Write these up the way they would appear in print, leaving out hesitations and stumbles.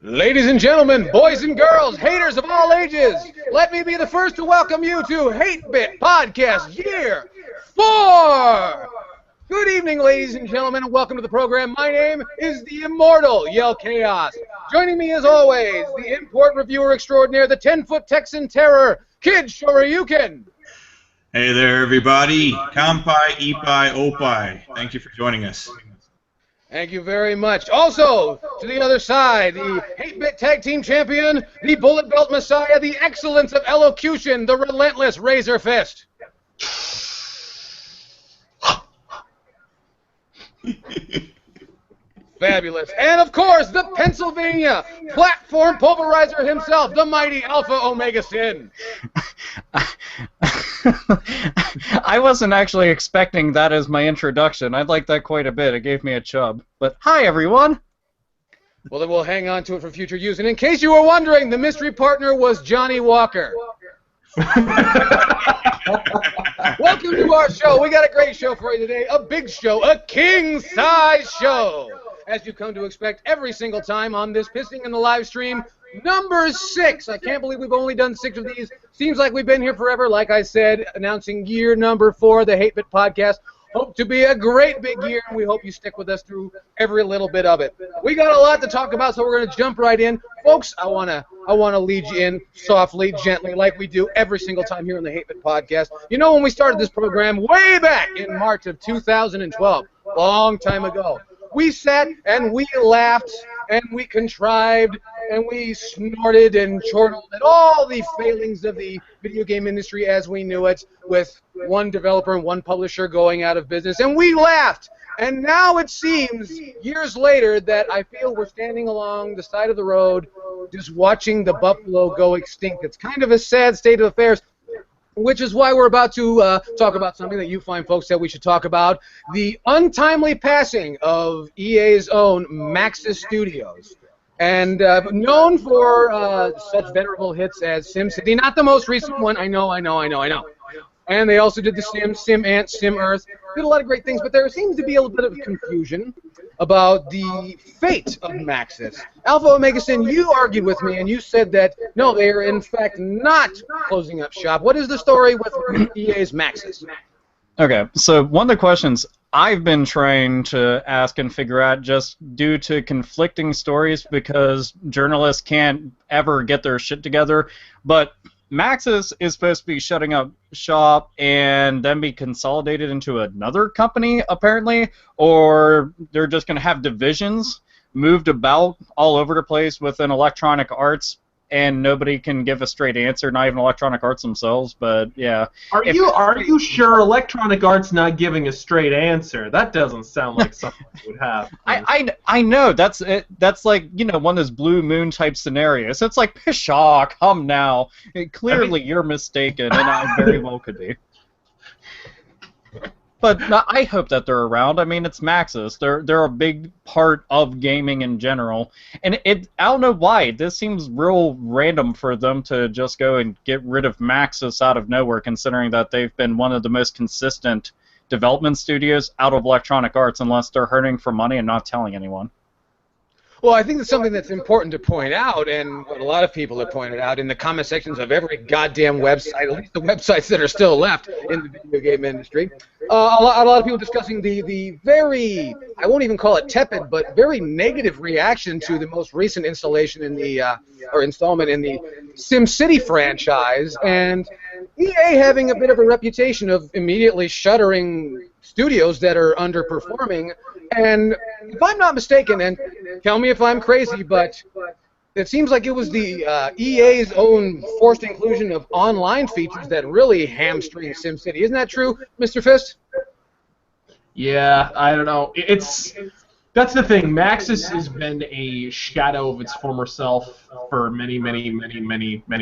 Ladies and gentlemen, boys and girls, haters of all ages, let me be the first to welcome you to HBP Podcast Year 4! Good evening, ladies and gentlemen, and welcome to the program. My name is the immortal Yell Chaos. Joining me, as always, the import reviewer extraordinaire, the 10-foot Texan terror, Kid Shoryuken. Hey there, everybody. Kampai, Ipai, Opai. Thank you for joining us. Thank you very much. Also, to the other side, the 8-bit tag team champion, the bullet belt messiah, the excellence of elocution, the relentless Razor Fist. Fabulous. And, of course, the Pennsylvania platform pulverizer himself, the mighty Alpha Omega Sin. I wasn't actually expecting that as my introduction. I like that quite a bit. It gave me a chub. But hi, everyone. Well, then we'll hang on to it for future use. And in case you were wondering, the mystery partner was Johnny Walker. Welcome to our show. We got a great show for you today. A big show, a king-size show, as you come to expect every single time on this Pissing in the Live Stream number 6. I can't believe we've only done 6 of these. Seems like we've been here forever. Like I said, announcing year number 4 of the 8-bit Podcast. Hope to be a great big year, and we hope you stick with us through every little bit of it. We got a lot to talk about, so we're going to jump right in. Folks, I want to lead you in softly, gently, like we do every single time here on the 8-bit Podcast. You know, when we started this program way back in March of 2012, long time ago, we sat and we laughed and we contrived and we snorted and chortled at all the failings of the video game industry as we knew it, with one developer and one publisher going out of business, and we laughed. And now it seems, years later, that I feel we're standing along the side of the road just watching the buffalo go extinct. It's kind of a sad state of affairs, which is why we're about to talk about something that you fine folks said we should talk about, the untimely passing of EA's own Maxis Studios. And known for such venerable hits as SimCity, not the most recent one, I know. And they also did the Sim Ant, Sim Earth, did a lot of great things, but there seems to be a little bit of confusion about the fate of Maxis. Alpha Omega Sin, you argued with me, and you said that, no, they are in fact not closing up shop. What is the story with EA's Maxis? Okay, so one of the questions I've been trying to ask and figure out, just due to conflicting stories because journalists can't ever get their shit together, but Maxis is supposed to be shutting up shop and then be consolidated into another company, apparently, or they're just going to have divisions moved about all over the place within Electronic Arts, and nobody can give a straight answer, not even Electronic Arts themselves, but yeah. Are you sure Electronic Arts not giving a straight answer? That doesn't sound like something they would have. I know, that's it. That's like, you know, one of those Blue Moon type scenarios. It's like, pshaw, come now. Clearly you're mistaken, and I very well could be. But no, I hope that they're around. I mean, it's Maxis. They're a big part of gaming in general. And I don't know why. This seems real random for them to just go and get rid of Maxis out of nowhere, considering that they've been one of the most consistent development studios out of Electronic Arts, unless they're hurting for money and not telling anyone. Well, I think that's something that's important to point out, and what a lot of people have pointed out in the comment sections of every goddamn website, at least the websites that are still left in the video game industry. A lot of people discussing the very, I won't even call it tepid, but very negative reaction to the most recent installation in the, or installment in the SimCity franchise, and EA having a bit of a reputation of immediately shuttering studios that are underperforming. And if I'm not mistaken, and tell me if I'm crazy, but it seems like it was the EA's own forced inclusion of online features that really hamstring SimCity. Isn't that true, Mr. Fist? Yeah, I don't know. That's the thing. Maxis has been a shadow of its former self for many moons. Many.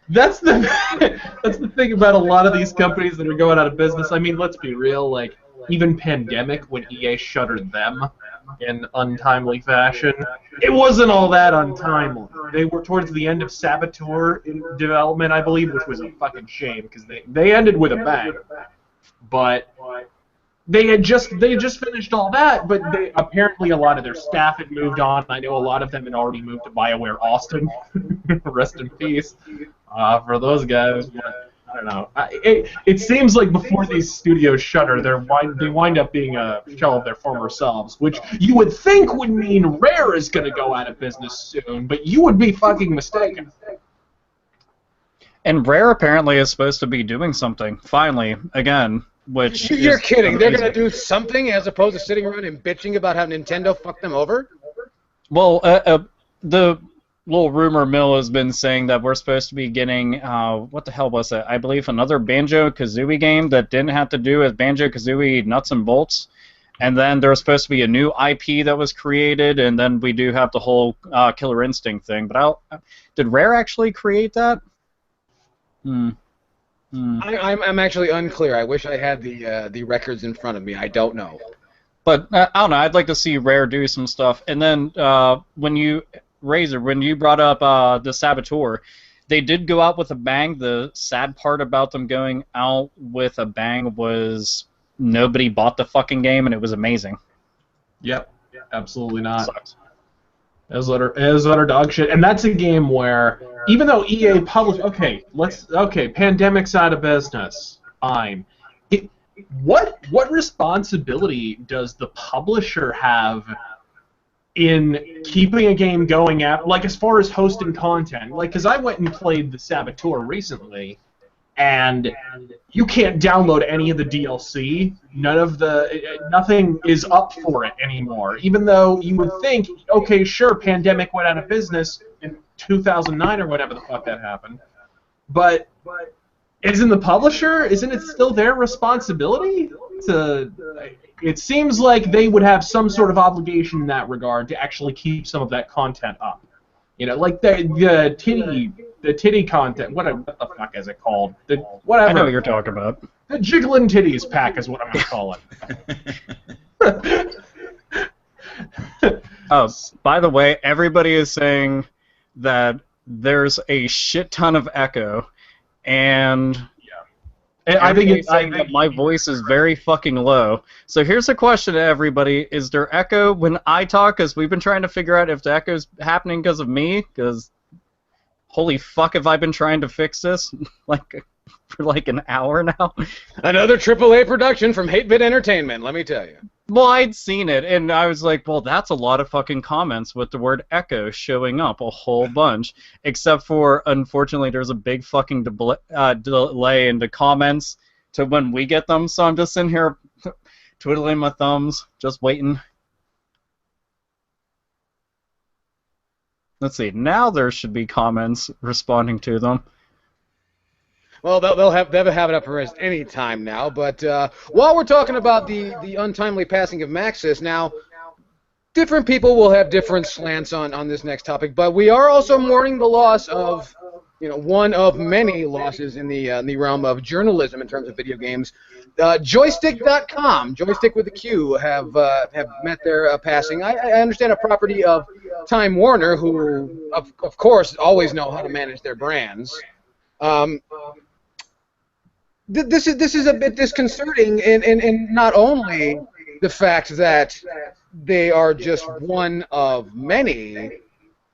That's the thing about a lot of these companies that are going out of business. I mean, let's be real. Like, even Pandemic, when EA shuttered them in untimely fashion, it wasn't all that untimely. They were towards the end of Saboteur in development, I believe, which was a fucking shame because they ended with a bang. But they had just finished all that, but apparently a lot of their staff had moved on. I know a lot of them had already moved to BioWare Austin. Rest in peace for those guys. But I don't know. It seems like before these studios shutter, they wind up being a shell of their former selves, which you would think would mean Rare is going to go out of business soon, but you would be fucking mistaken. And Rare apparently is supposed to be doing something, finally, again, which You're is kidding. They're amazing. going to do something as opposed to sitting around and bitching about how Nintendo fucked them over? Well, the little rumor mill has been saying that we're supposed to be getting, what the hell was it? I believe another Banjo-Kazooie game that didn't have to do with Banjo-Kazooie nuts and bolts. And then there was supposed to be a new IP that was created, and then we do have the whole Killer Instinct thing. But did Rare actually create that? I'm actually unclear. I wish I had the records in front of me. I don't know. But I don't know. I'd like to see Rare do some stuff. And then when you brought up the Saboteur, they did go out with a bang. The sad part about them going out with a bang was nobody bought the fucking game, and it was amazing. Yep, absolutely not. Sucks. As utter dog shit, and that's a game where even though EA published, Pandemic's out of business, fine. What responsibility does the publisher have in keeping a game going out, like as far as hosting content? Like, because I went and played the Saboteur recently, and you can't download any of the DLC. Nothing is up for it anymore. Even though you would think, okay, sure, Pandemic went out of business in 2009 or whatever the fuck that happened, but isn't it still their responsibility to? It seems like they would have some sort of obligation in that regard to actually keep some of that content up. You know, like the titty content. What the fuck is it called? Whatever. I know what you're talking about. The Jiggling Titties pack is what I'm going to call it. Oh, by the way, everybody is saying that there's a shit ton of echo, and I think it's saying that my voice is very fucking low. So here's a question to everybody: is there echo when I talk? Because we've been trying to figure out if the echo's happening because of me. Because holy fuck, have I been trying to fix this for like an hour now? Another AAA production from 8-Bit Entertainment, let me tell you. Well, I'd seen it, and I was like, well, that's a lot of fucking comments with the word echo showing up, a whole bunch. Except for, unfortunately, there's a big fucking delay in the comments to when we get them, so I'm just sitting here twiddling my thumbs, just waiting. Let's see, now there should be comments responding to them. Well, they'll have it up for us any time now. But while we're talking about the untimely passing of Maxis, now different people will have different slants on this next topic. But we are also mourning the loss of one of many losses in the realm of journalism in terms of video games. Joystick.com, joystick with a Q, have met their passing. I understand a property of Time Warner, who of course always know how to manage their brands. This is a bit disconcerting in not only the fact that they are just one of many,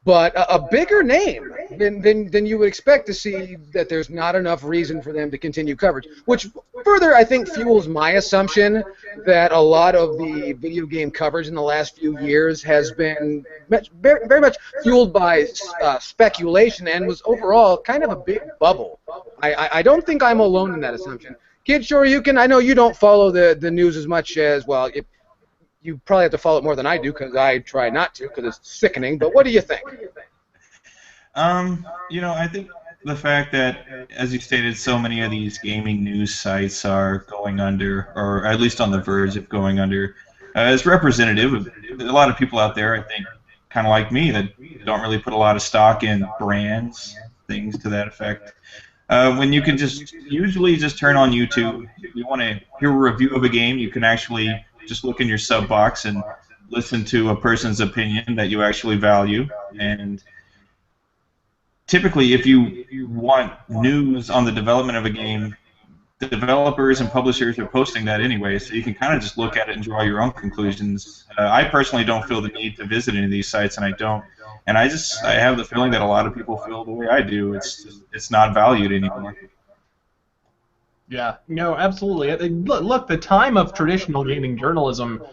but a bigger name than you would expect to see that there's not enough reason for them to continue coverage, which further, I think, fuels my assumption that a lot of the video game coverage in the last few years has been very much fueled by speculation and was overall kind of a big bubble. I don't think I'm alone in that assumption. Kid Shoryuken, I know you don't follow the news as much as, well, you probably have to follow it more than I do because I try not to because it's sickening, but what do you think? I think the fact that, as you stated, so many of these gaming news sites are going under, or at least on the verge of going under, is representative of a lot of people out there, I think, kind of like me, that don't really put a lot of stock in brands, things to that effect. When you can usually just turn on YouTube, if you want to hear a review of a game, you can actually just look in your sub box and listen to a person's opinion that you actually value. And typically, if you want news on the development of a game, developers and publishers are posting that anyway, so you can kind of just look at it and draw your own conclusions. I personally don't feel the need to visit any of these sites, and I don't. And I have the feeling that a lot of people feel the way I do. It's not valued anymore. Yeah, no, absolutely. Look, the time of traditional gaming journalism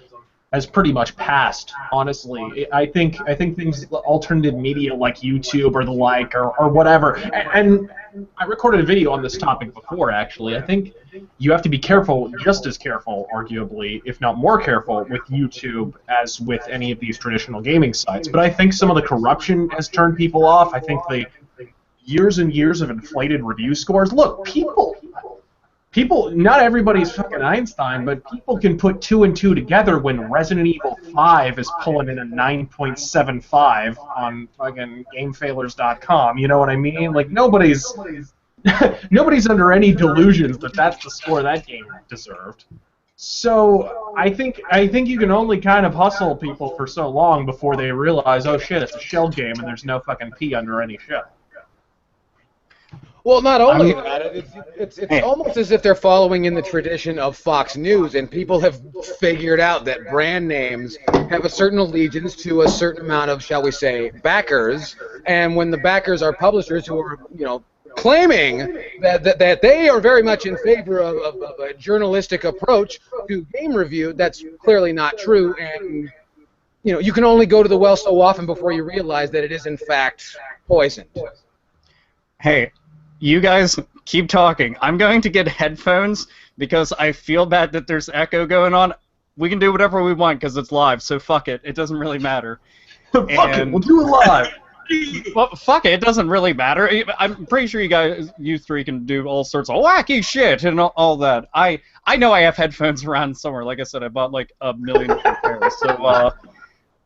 has pretty much passed, honestly. I think things, alternative media like YouTube or the like, or whatever, and I recorded a video on this topic before, actually. I think you have to be careful, just as careful, arguably, if not more careful, with YouTube as with any of these traditional gaming sites. But I think some of the corruption has turned people off. I think the years and years of inflated review scores. Look, people, not everybody's fucking Einstein, but people can put 2 and 2 together when Resident Evil 5 is pulling in a 9.75 on fucking GameFailers.com. You know what I mean? Like, nobody's under any delusions that that's the score that game deserved. So I think you can only kind of hustle people for so long before they realize, oh shit, it's a shell game and there's no fucking P under any shell. Well, not only that, it's almost as if they're following in the tradition of Fox News, and people have figured out that brand names have a certain allegiance to a certain amount of, shall we say, backers, and when the backers are publishers who are, claiming that they are very much in favor of a journalistic approach to game review, that's clearly not true, and you can only go to the well so often before you realize that it is in fact poisoned. Hey, you guys keep talking. I'm going to get headphones because I feel bad that there's echo going on. We can do whatever we want because it's live, so fuck it. It doesn't really matter. Fuck it, we'll do it live. Well, fuck it. It doesn't really matter. I'm pretty sure you three can do all sorts of wacky shit and all that. I know I have headphones around somewhere. Like I said, I bought like 1 million pairs. So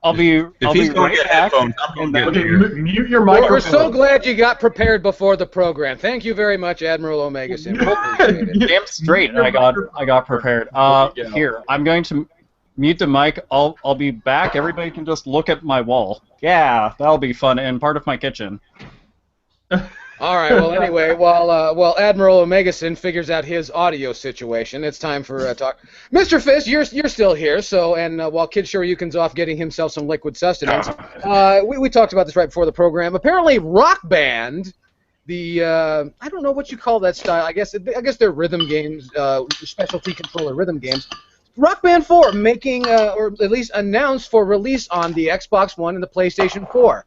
I'll be right back. Mute your microphone. We're so glad you got prepared before the program. Thank you very much, Admiral Omega Sim. Damn straight, I got prepared. Here, I'm going to mute the mic. I'll be back. Everybody can just look at my wall. Yeah, that'll be fun and part of my kitchen. All right. Well, anyway, while Admiral Omegason figures out his audio situation, it's time for talk. Mr. Fist, you're still here. So, and while Kid Shoryuken's off getting himself some liquid sustenance, we talked about this right before the program. Apparently, Rock Band, I don't know what you call that style. I guess they're rhythm games, specialty controller rhythm games. Rock Band 4 making, or at least announced for release on the Xbox One and the PlayStation 4.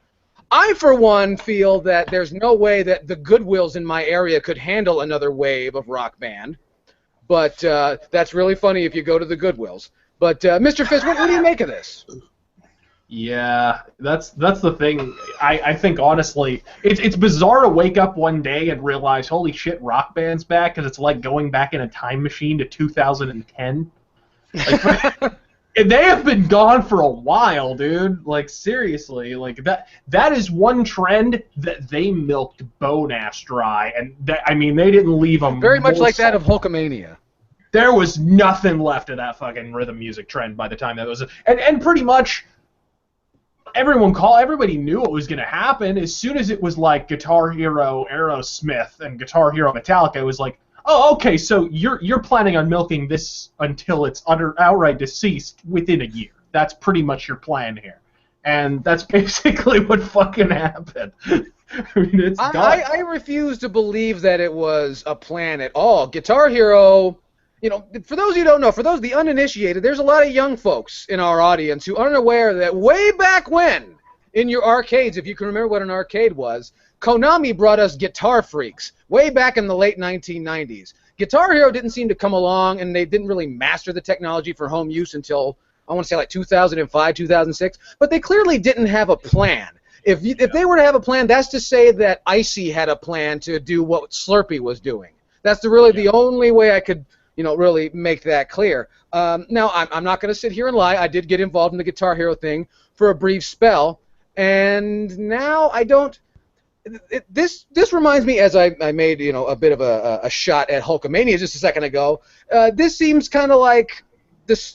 I, for one, feel that there's no way that the Goodwills in my area could handle another wave of Rock Band. But that's really funny if you go to the Goodwills. But, Mr. Fist, what do you make of this? Yeah, that's the thing. I think, honestly, it's bizarre to wake up one day and realize, holy shit, Rock Band's back, because it's like going back in a time machine to 2010. Like, they have been gone for a while, dude. Like, seriously, like that is one trend that they milked bone-ass dry, and they didn't leave a very much like that of Hulkamania. There was nothing left of that fucking rhythm music trend by the time that was, and pretty much everybody knew what was gonna happen as soon as it was like Guitar Hero Aerosmith and Guitar Hero Metallica. It was like, oh, okay, so you're planning on milking this until it's outright deceased within a year. That's pretty much your plan here. And that's basically what fucking happened. I mean, it's done. I refuse to believe that it was a plan at all. Guitar Hero, for those who don't know, for those the uninitiated, there's a lot of young folks in our audience who aren't aware that way back when, in your arcades, if you can remember what an arcade was, Konami brought us Guitar Freaks way back in the late 1990s. Guitar Hero didn't seem to come along, and they didn't really master the technology for home use until, I want to say, like 2005, 2006. But they clearly didn't have a plan. If they were to have a plan, that's to say that Icy had a plan to do what Slurpee was doing. That's really the only way I could, really make that clear. Now, I'm not going to sit here and lie. I did get involved in the Guitar Hero thing for a brief spell, and now I don't. This reminds me, as I made a bit of a shot at Hulkamania just a second ago. This seems kind of like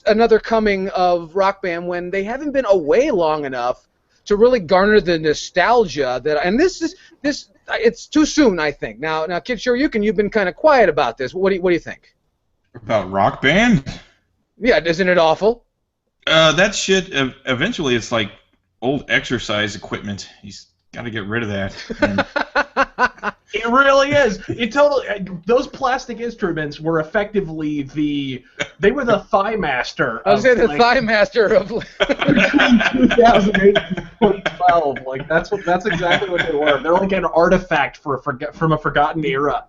another coming of Rock Band when they haven't been away long enough really garner the nostalgia that. And this. It's too soon, I think. Now, Kid Shoryuken, you've been kind of quiet about this. What do you think? About Rock Band? Yeah, isn't it awful? That shit. Eventually, it's like old exercise equipment. He's got to get rid of that. It really is. It totally. Those plastic instruments were effectively they were the Thigh Master. I was saying the Thigh Master of between 2008 and 2012. Like that's exactly what they were. They're like an artifact from a forgotten era.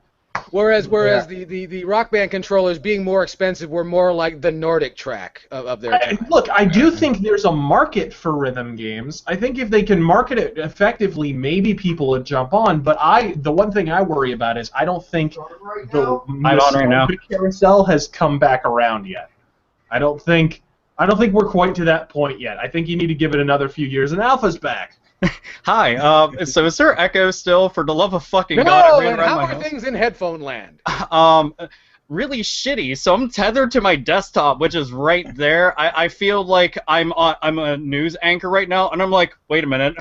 Whereas the Rock Band controllers, being more expensive, were more like the Nordic track of their time. Look, I do think there's a market for rhythm games. I think if they can market it effectively, maybe people would jump on. But the one thing I worry about is I don't think the carousel has come back around yet. I don't think we're quite to that point yet. I think you need to give it another few years, and Alpha's back. Hi. So is there echo still? For the love of fucking God! No, and how are things in headphone land? Really shitty. So I'm tethered to my desktop, which is right there. I feel like I'm a news anchor right now, and I'm like, wait a minute,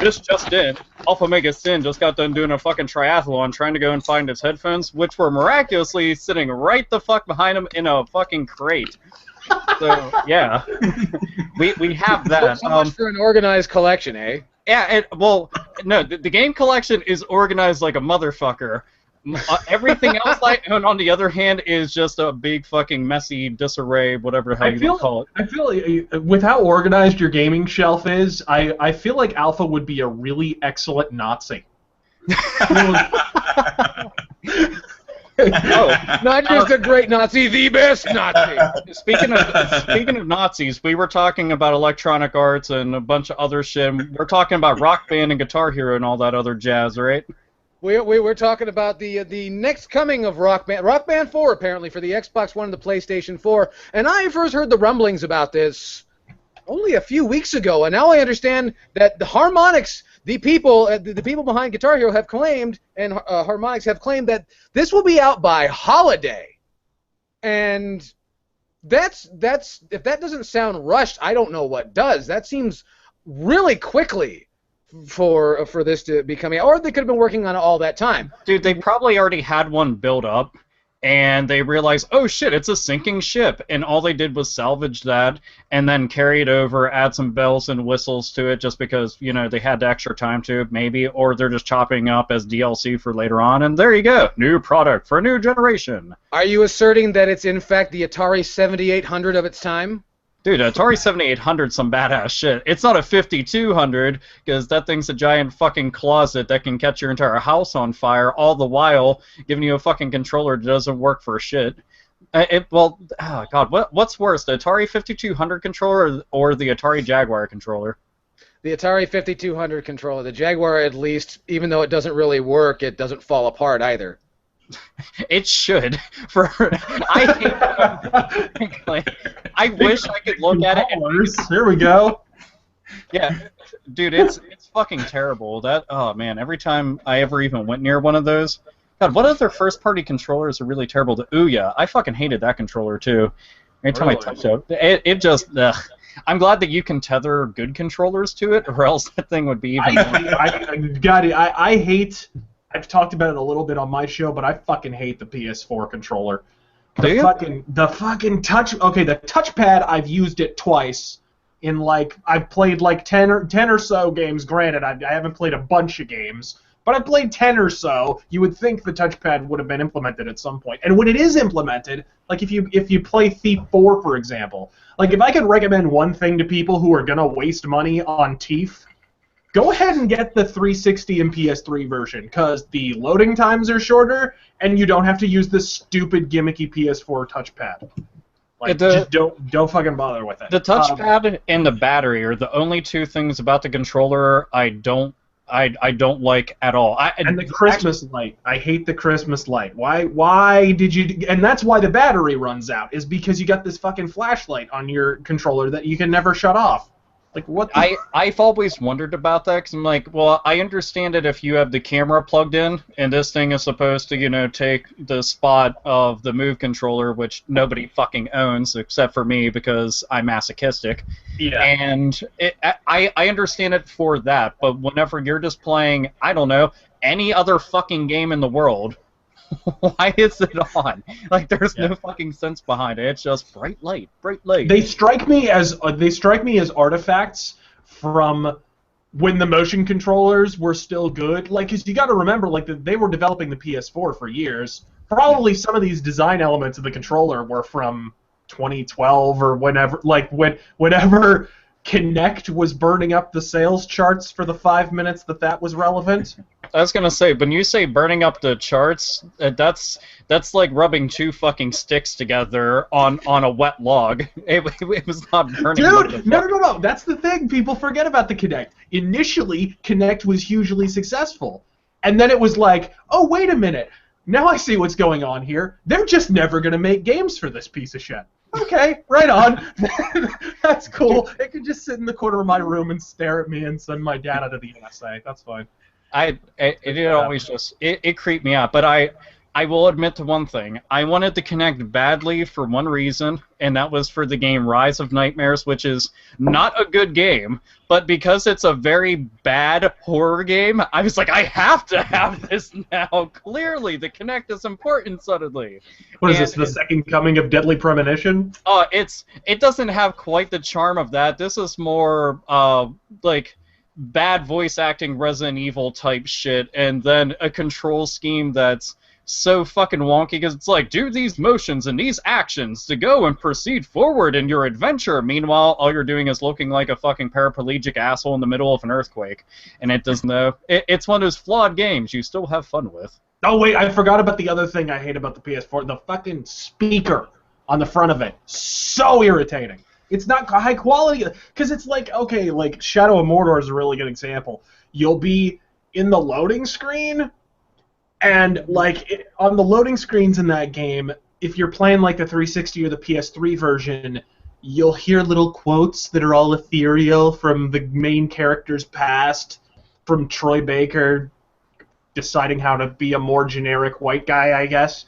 this just in. Alpha Mega Sin just got done doing a fucking triathlon, trying to go and find his headphones, which were miraculously sitting right the fuck behind him in a fucking crate. So yeah, we have that. So much for an organized collection, eh? Yeah. No, the game collection is organized like a motherfucker. Everything else I own, on the other hand, is just a big fucking messy disarray, whatever the hell you want to call it. I feel like, with how organized your gaming shelf is, I feel like Alpha would be a really excellent Nazi. Not just a great Nazi, the best Nazi. Speaking of Nazis, we were talking about Electronic Arts and a bunch of other shit. We're talking about Rock Band and Guitar Hero and all that other jazz, right? We're talking about the next coming of Rock Band 4, apparently, for the Xbox One and the PlayStation 4. And I first heard the rumblings about this only a few weeks ago, and now I understand that the Harmonix, the people behind Guitar Hero have claimed, and Harmonix have claimed that this will be out by holiday. And that's if that doesn't sound rushed, I don't know what does. That seems really quickly for this to be coming out, or they could have been working on it all that time. Dude, they probably already had one built up, and they realized, oh shit, it's a sinking ship, and all they did was salvage that, and then carry it over, add some bells and whistles to it, just because, you know, they had the extra time to, maybe, or they're just chopping up as DLC for later on, and there you go, new product for a new generation. Are you asserting that it's in fact the Atari 7800 of its time? Dude, Atari 7800's some badass shit. It's not a 5200, because that thing's a giant fucking closet that can catch your entire house on fire, all the while giving you a fucking controller that doesn't work for shit. Oh god, what's worse, the Atari 5200 controller or the Atari Jaguar controller? The Atari 5200 controller. The Jaguar, at least, even though it doesn't really work, it doesn't fall apart either. It should. I wish I could look at it. Here we go. Yeah, dude, it's fucking terrible. Oh man, every time I ever even went near one of those, God, what other first-party controllers are really terrible? The Ouya, I fucking hated that controller too. Every time I touched it just. I'm glad that you can tether good controllers to it, or else that thing would be even. I hate. I've talked about it a little bit on my show, but I fucking hate the PS4 controller. The fucking touch. Okay, the touchpad, I've used it twice. I've played like 10 or so games. Granted, I haven't played a bunch of games, but I've played 10 or so. You would think the touchpad would have been implemented at some point. And when it is implemented, like if you play Thief 4, for example, like if I could recommend one thing to people who are gonna waste money on Thief, go ahead and get the 360 and PS3 version, because the loading times are shorter, and you don't have to use the stupid gimmicky PS4 touchpad. Just don't fucking bother with it. The touchpad and the battery are the only two things about the controller I don't like at all. And the Christmas light. I hate the Christmas light. Why did you... And that's why the battery runs out, is because you got this fucking flashlight on your controller that you can never shut off. Like, what the... I've always wondered about that, because I'm like, well, I understand it if you have the camera plugged in, and this thing is supposed to, you know, take the spot of the Move controller, which nobody fucking owns, except for me, because I'm masochistic. Yeah. And I understand it for that, but whenever you're just playing, I don't know, any other fucking game in the world, why is it on? Like, there's no fucking sense behind it. It's just bright light, bright light. They strike me as artifacts from when the motion controllers were still good. Like, 'cause you got to remember, like, they were developing the PS4 for years. Probably some of these design elements of the controller were from 2012 or whenever, like whenever Kinect was burning up the sales charts for the 5 minutes that was relevant. I was gonna say, when you say burning up the charts, that's like rubbing two fucking sticks together on a wet log. It was not burning. Dude, no. That's the thing. People forget about the Kinect. Initially, Kinect was hugely successful, and then it was like, oh, wait a minute. Now I see what's going on here. They're just never gonna make games for this piece of shit. Okay, right on. That's cool. It could just sit in the corner of my room and stare at me and send my data to the NSA. That's fine. It always just it creeped me out, but I will admit to one thing. I wanted to connect badly for one reason, and that was for the game Rise of Nightmares, which is not a good game, but because it's a very bad horror game, I was like, I have to have this now. Clearly, the Kinect is important suddenly. What is this, the second coming of Deadly Premonition? It doesn't have quite the charm of that. This is more like bad voice acting Resident Evil type shit, and then a control scheme that's so fucking wonky because it's like, do these motions and these actions to go and proceed forward in your adventure. Meanwhile, all you're doing is looking like a fucking paraplegic asshole in the middle of an earthquake, and it doesn't know. It's one of those flawed games you still have fun with. Oh wait, I forgot about the other thing I hate about the PS4. The fucking speaker on the front of it. So irritating. It's not high quality, because it's like, okay, like Shadow of Mordor is a really good example. You'll be in the loading screen, and like on the loading screens in that game, if you're playing like the 360 or the PS3 version, you'll hear little quotes that are all ethereal from the main character's past, from Troy Baker deciding how to be a more generic white guy, I guess.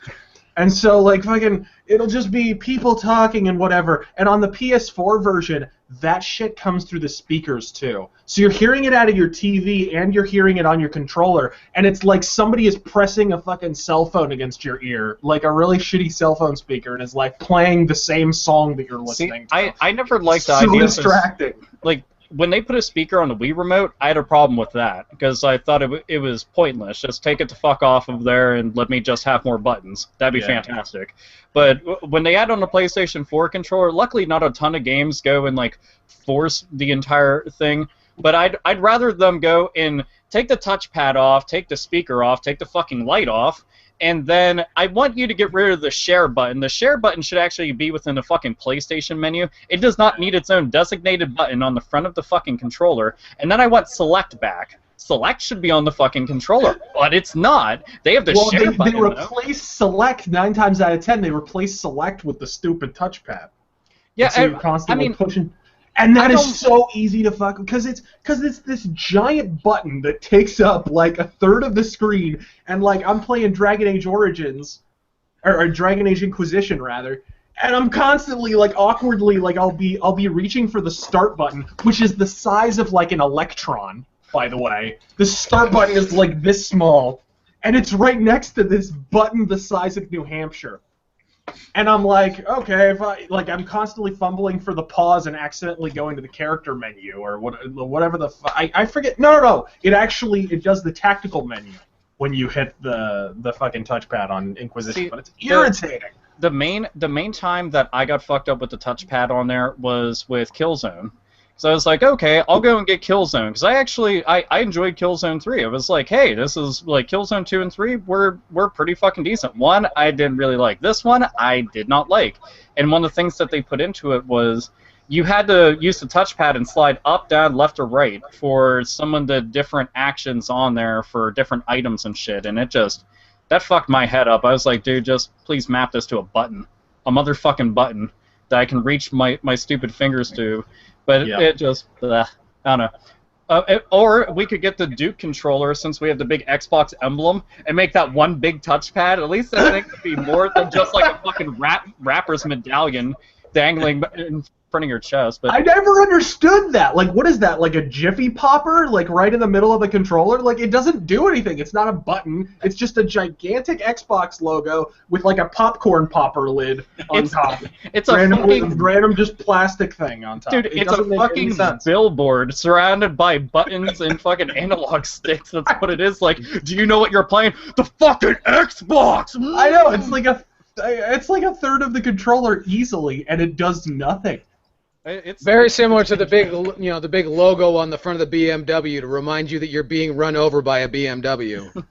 And so, like, fucking, it'll just be people talking and whatever. And on the PS4 version, that shit comes through the speakers, too. So you're hearing it out of your TV, and you're hearing it on your controller, and it's like somebody is pressing a fucking cell phone against your ear, like a really shitty cell phone speaker, and is, like, playing the same song that you're listening to. I never liked the so idea distracting. Like, when they put a speaker on the Wii remote, I had a problem with that, because I thought it was pointless. Just take it the fuck off of there and let me just have more buttons. That'd be fantastic. But when they add on the PlayStation 4 controller, luckily not a ton of games go and like force the entire thing. But I'd rather them go and take the touchpad off, take the speaker off, take the fucking light off, and then I want you to get rid of the share button. The share button should actually be within the fucking PlayStation menu. It does not need its own designated button on the front of the fucking controller. And then I want select back. Select should be on the fucking controller, but it's not. They have the share button. They replace select 9 times out of 10. They replace select with the stupid touchpad. Yeah, so you're constantly pushing. And that is so easy to fuck, because it's this giant button that takes up like a third of the screen, and like I'm playing Dragon Age Origins, or Dragon Age Inquisition rather, and I'm constantly like awkwardly like I'll be reaching for the start button, which is the size of like an electron, by the way. The start button is like this small, and it's right next to this button the size of New Hampshire. And I'm like, okay, if I'm constantly fumbling for the pause and accidentally going to the character menu or whatever I forget. No. It does the tactical menu when you hit the fucking touchpad on Inquisition. But it's irritating. The main time that I got fucked up with the touchpad on there was with Killzone. So I was like, okay, I'll go and get Killzone, because I enjoyed Killzone 3. I was like, hey, this is, like, Killzone 2 and 3 were pretty fucking decent. 1, I didn't really like. This one, I did not like. And one of the things that they put into it was you had to use the touchpad and slide up, down, left, or right for some of the different actions on there for different items and shit, and that fucked my head up. I was like, dude, just please map this to a button. A motherfucking button. that I can reach my stupid fingers to. But it just, I don't know. Or we could get the Duke controller, since we have the big Xbox emblem, and make that one big touchpad. At least that thing could be more than just like a fucking rapper's medallion dangling in front of your chest. But I never understood that. Like, what is that? Like a Jiffy popper? Like right in the middle of the controller? Like, it doesn't do anything. It's not a button. It's just a gigantic Xbox logo with like a popcorn popper lid on top. It's a random just plastic thing on top. Dude, it's a fucking billboard surrounded by buttons and fucking analog sticks. That's what it is. Like, do you know what you're playing? The fucking Xbox! I know, it's like a third of the controller easily, and it does nothing. It's very similar to the big, the big logo on the front of the BMW to remind you that you're being run over by a BMW.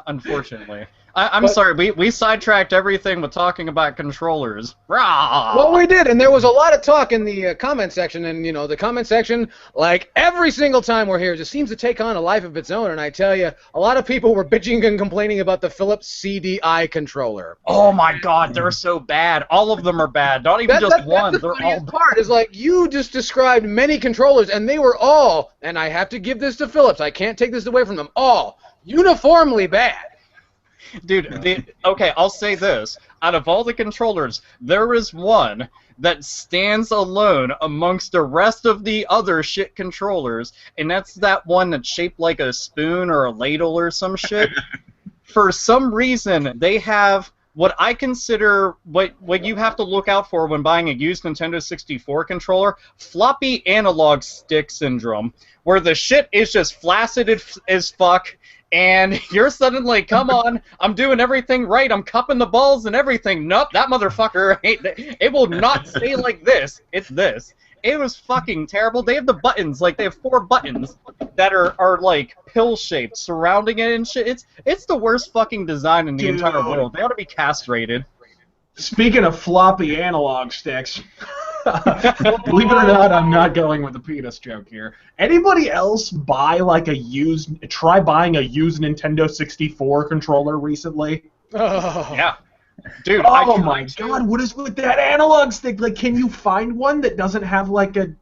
Unfortunately. I'm sorry, we sidetracked everything with talking about controllers. Rah! Well, we did, and there was a lot of talk in the comment section, and, the comment section, like every single time we're here, just seems to take on a life of its own, and I tell you, a lot of people were bitching and complaining about the Philips CDI controller. Oh my god, they're so bad. All of them are bad, not even just one. That's the they're all bad part, is like, you just described many controllers, and they were all, and I have to give this to Philips, I can't take this away from them, all uniformly bad. Dude, okay, I'll say this. Out of all the controllers, there is one that stands alone amongst the rest of the other shit controllers, and that's that one that's shaped like a spoon or a ladle or some shit. For some reason, they have what I consider what you have to look out for when buying a used Nintendo 64 controller, floppy analog stick syndrome, where the shit is just flaccid as fuck, and you're suddenly, come on, I'm doing everything right, I'm cupping the balls and everything. Nope, that motherfucker, it will not stay like this. It's this. It was fucking terrible. They have the buttons, like, they have 4 buttons that are like, pill-shaped, surrounding it and shit. It's the worst fucking design in the entire world. They ought to be castrated. Speaking of floppy analog sticks, believe it or not, I'm not going with the penis joke here. Anybody else try buying a used Nintendo 64 controller recently? Oh. Yeah. Dude, oh my god, what is with that analog stick? Like, can you find one that doesn't have like a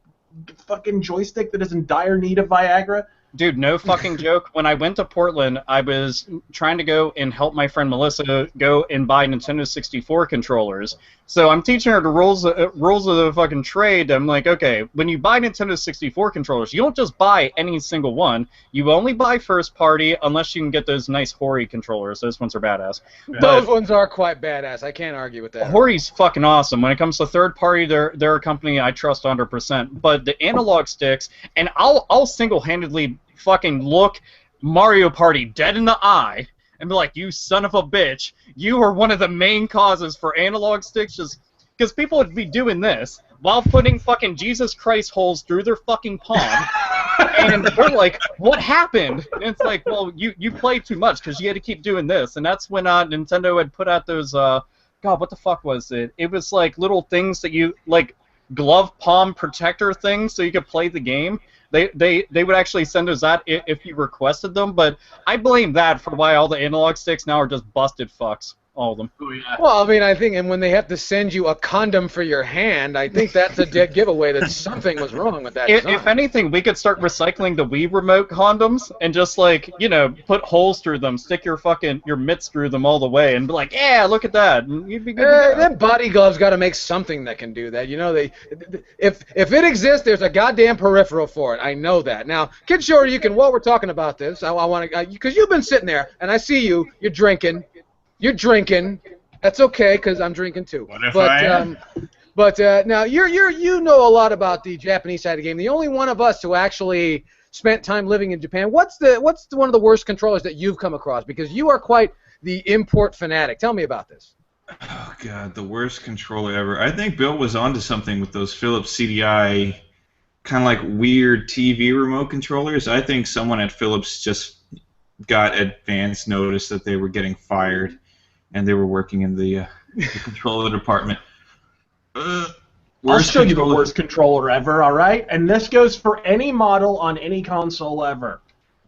fucking joystick that is in dire need of Viagra? Dude, no fucking joke. When I went to Portland, I was trying to go and help my friend Melissa go and buy Nintendo 64 controllers. So I'm teaching her the rules of the fucking trade. I'm like, okay, when you buy Nintendo 64 controllers, you don't just buy any single one. You only buy first party unless you can get those nice Hori controllers. Those ones are badass. Those ones are quite badass. I can't argue with that. Hori's fucking awesome. When it comes to third party, they're a company I trust 100%. But the analog sticks, and I'll single-handedly fucking look Mario Party dead in the eye and be like, you son of a bitch, you are one of the main causes for analog sticks, just because people would be doing this while putting fucking Jesus Christ holes through their fucking palm, and they're like, what happened? And it's like, well, you played too much because you had to keep doing this, and that's when Nintendo had put out those, God, what the fuck was it? It was like little things that you, like, glove palm protector things so you could play the game. They would actually send us that if you requested them, but I blame that for why all the analog sticks now are just busted fucks. All of them. Oh, yeah. Well, I mean, I think, and when they have to send you a condom for your hand, I think that's a dead giveaway that something was wrong with that design. If anything, we could start recycling the Wii remote condoms and just, like, put holes through them, stick your mitts through them all the way, and be like, yeah, look at that. And you'd be good. That body glove's got to make something that can do that. If it exists, there's a goddamn peripheral for it. I know that. Now, Kid Shoryuken, while we're talking about this, I want to, because you've been sitting there, and I see you're drinking. You're drinking. That's okay, because I'm drinking too. What if I am? But now you know a lot about the Japanese side of the game. The only one of us who actually spent time living in Japan. What's one of the worst controllers that you've come across? Because you are quite the import fanatic. Tell me about this. Oh god, the worst controller ever. I think Bill was onto something with those Philips CDI kind of like weird TV remote controllers. I think someone at Philips just got advance notice that they were getting fired. And they were working in the controller department. I'll show you the worst controller ever, alright? And this goes for any model on any console ever.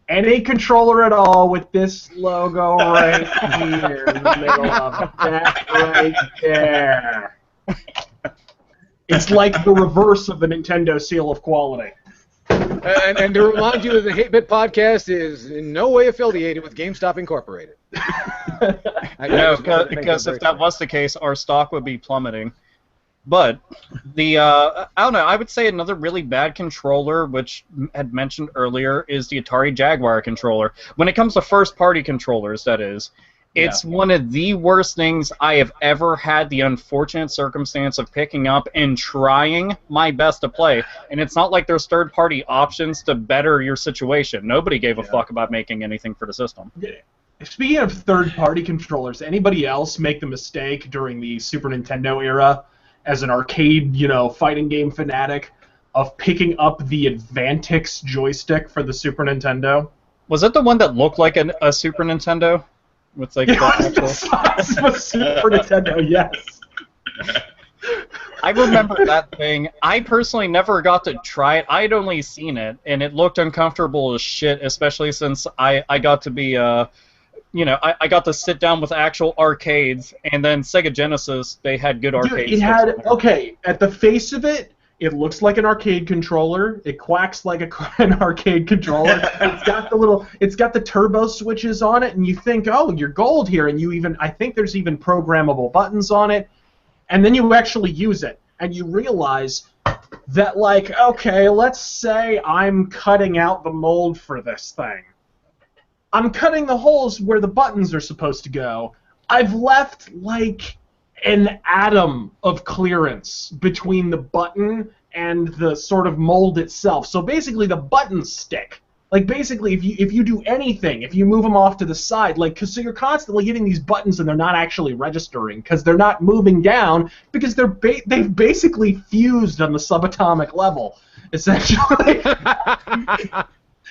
Any controller at all with this logo right here in the middle of it. That right there. It's like the reverse of the Nintendo seal of quality. And to remind you that the 8-Bit Podcast is in no way affiliated with GameStop Incorporated. No, because if that was the case, our stock would be plummeting. But I don't know, I would say another really bad controller, which had mentioned earlier, is the Atari Jaguar controller. When it comes to first-party controllers, that is, it's one of the worst things I have ever had the unfortunate circumstance of picking up and trying my best to play. And it's not like there's third-party options to better your situation. Nobody gave a fuck about making anything for the system. Speaking of third-party controllers, anybody else make the mistake during the Super Nintendo era, as an arcade, fighting game fanatic, of picking up the Advantix joystick for the Super Nintendo? Was it the one that looked like a Super Nintendo? With like the actual size of a Super Nintendo, yes. I remember that thing. I personally never got to try it. I'd only seen it, and it looked uncomfortable as shit, especially since I got to be, I got to sit down with actual arcades, and then Sega Genesis, they had good arcades. Dude, at the face of it, it looks like an arcade controller. It quacks like an arcade controller. It's got the turbo switches on it, and you think, oh, you're gold here, and I think there's even programmable buttons on it, and then you actually use it, and you realize that, okay, let's say I'm cutting out the mold for this thing. I'm cutting the holes where the buttons are supposed to go. I've left, an atom of clearance between the button and the sort of mold itself. So basically the buttons stick. Basically if you do anything, if you move them off to the side, so you're constantly hitting these buttons and they're not actually registering because they're not moving down because they've basically fused on the subatomic level, essentially.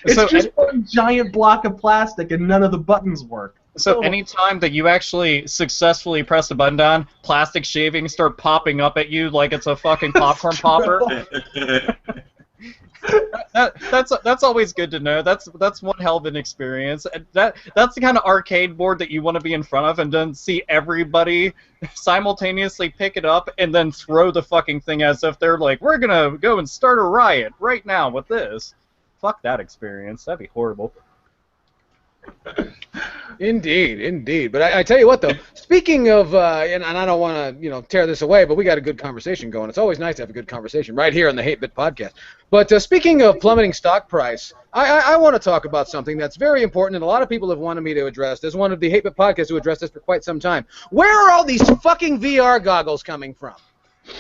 It's just one giant block of plastic and none of the buttons work. So anytime that you actually successfully press the button down, plastic shavings start popping up at you like it's a fucking popcorn popper. That's always good to know. That's one hell of an experience. That's the kind of arcade board that you want to be in front of and then see everybody simultaneously pick it up and then throw the fucking thing as if they're like, we're gonna go and start a riot right now with this. Fuck that experience. That'd be horrible. Indeed. But I tell you what, though, speaking of, and I don't want to, tear this away, but we got a good conversation going. It's always nice to have a good conversation right here on the 8-Bit Podcast. But speaking of plummeting stock price, I want to talk about something that's very important, and a lot of people have wanted me to address this. One of the 8-Bit Podcasts who addressed this for quite some time. Where are all these fucking VR goggles coming from?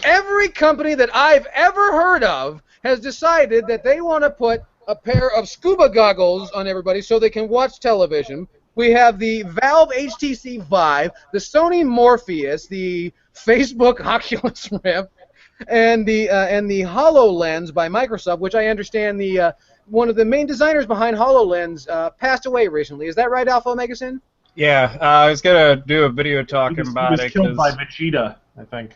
Every company that I've ever heard of has decided that they want to put a pair of scuba goggles on everybody so they can watch television. We have the Valve HTC Vive, the Sony Morpheus, the Facebook Oculus Rift, and the HoloLens by Microsoft, which I understand the one of the main designers behind HoloLens passed away recently. Is that right, Alpha Omega Sin? Yeah, I was gonna do a video talking about it. He was killed by Vegeta, I think.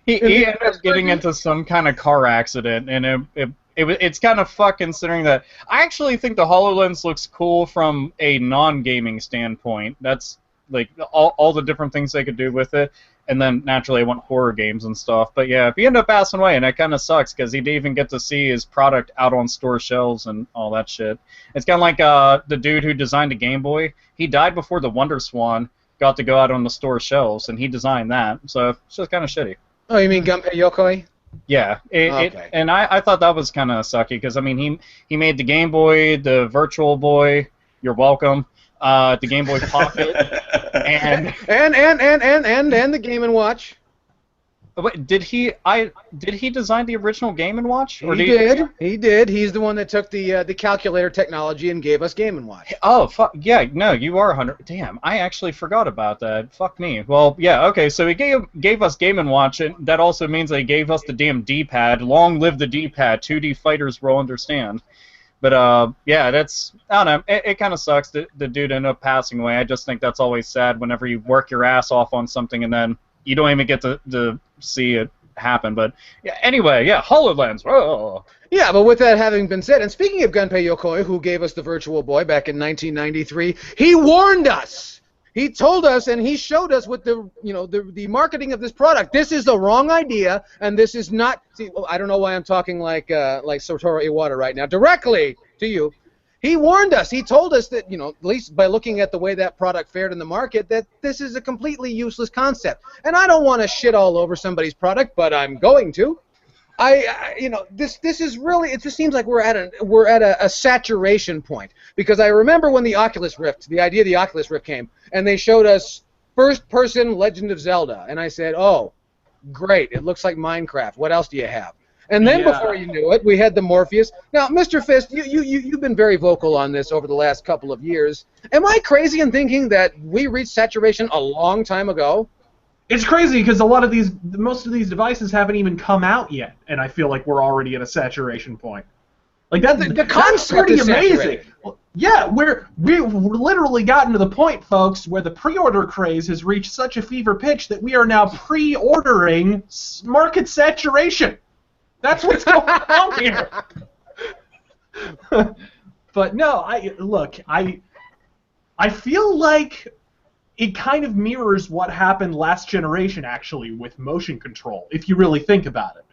he ended up getting into some kind of car accident, and it's kind of fucked considering that I actually think the HoloLens looks cool from a non-gaming standpoint. That's all the different things they could do with it, and then naturally I want horror games and stuff. But yeah, he ended up passing away, and that kind of sucks because he didn't even get to see his product out on store shelves and all that shit. It's kind of like the dude who designed the Game Boy. He died before the Wonder Swan got to go out on the store shelves, and he designed that, so it's just kind of shitty. Oh, you mean Gunpei Yokoi? Yeah, and I thought that was kind of sucky because I mean he made the Game Boy, the Virtual Boy. You're welcome. The Game Boy Pocket, and the Game & Watch. Wait, did he design the original Game & Watch? Or he did. He's the one that took the calculator technology and gave us Game & Watch. Oh, fuck. Yeah, no, you are 100. Damn, I actually forgot about that. Fuck me. Well, yeah, okay, so he gave us Game & Watch, and that also means they gave us the damn D-pad. Long live the D-pad. 2D fighters will understand. But, yeah, that's, I don't know, it kind of sucks that the dude ended up passing away. I just think that's always sad whenever you work your ass off on something and then you don't even get to see it happen. But yeah, anyway, yeah, HoloLens. Whoa. Yeah, but with that having been said, and speaking of Gunpei Yokoi, who gave us the Virtual Boy back in 1993, he warned us. He told us and he showed us with the marketing of this product. This is the wrong idea, and this is not. See, well, I don't know why I'm talking like Satoru Iwata right now, directly to you. He warned us. He told us that, at least by looking at the way that product fared in the market, that this is a completely useless concept. And I don't want to shit all over somebody's product, but I'm going to. This is really. It just seems like we're at a saturation point, because I remember when the idea of the Oculus Rift came, and they showed us first-person Legend of Zelda, and I said, "Oh, great! It looks like Minecraft. What else do you have?" And then before you knew it, we had the Morpheus. Now, Mr. Fist, you've been very vocal on this over the last couple of years. Am I crazy in thinking that we reached saturation a long time ago? It's crazy because most of these devices haven't even come out yet, and I feel like we're already at a saturation point. Like The concept pretty is amazing. saturated. Well, yeah, we've literally gotten to the point, folks, where the pre-order craze has reached such a fever pitch that we are now pre-ordering market saturation. That's what's going on here. But no, I feel like it kind of mirrors what happened last generation, actually, with motion control, if you really think about it.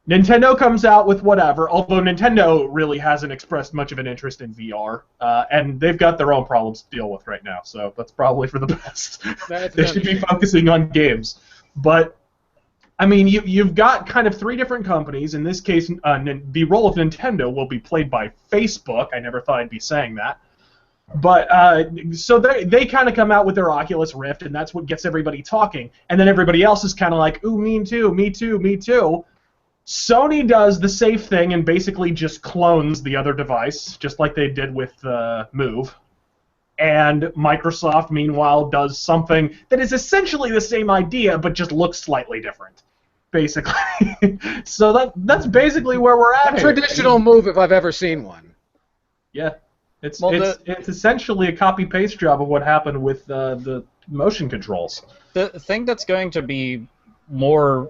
Nintendo comes out with whatever, although Nintendo really hasn't expressed much of an interest in VR, and they've got their own problems to deal with right now, so that's probably for the best. They should be focusing on games. But, I mean, you've got kind of three different companies. In this case, the role of Nintendo will be played by Facebook. I never thought I'd be saying that. But so they kind of come out with their Oculus Rift, and that's what gets everybody talking. And then everybody else is kind of like, ooh, me too, me too, me too. Sony does the safe thing and basically just clones the other device, just like they did with Move. And Microsoft, meanwhile, does something that is essentially the same idea, but just looks slightly different, basically. So that's basically where we're at. A traditional move, if I've ever seen one. Yeah. It's essentially a copy-paste job of what happened with the motion controls. The thing that's going to be more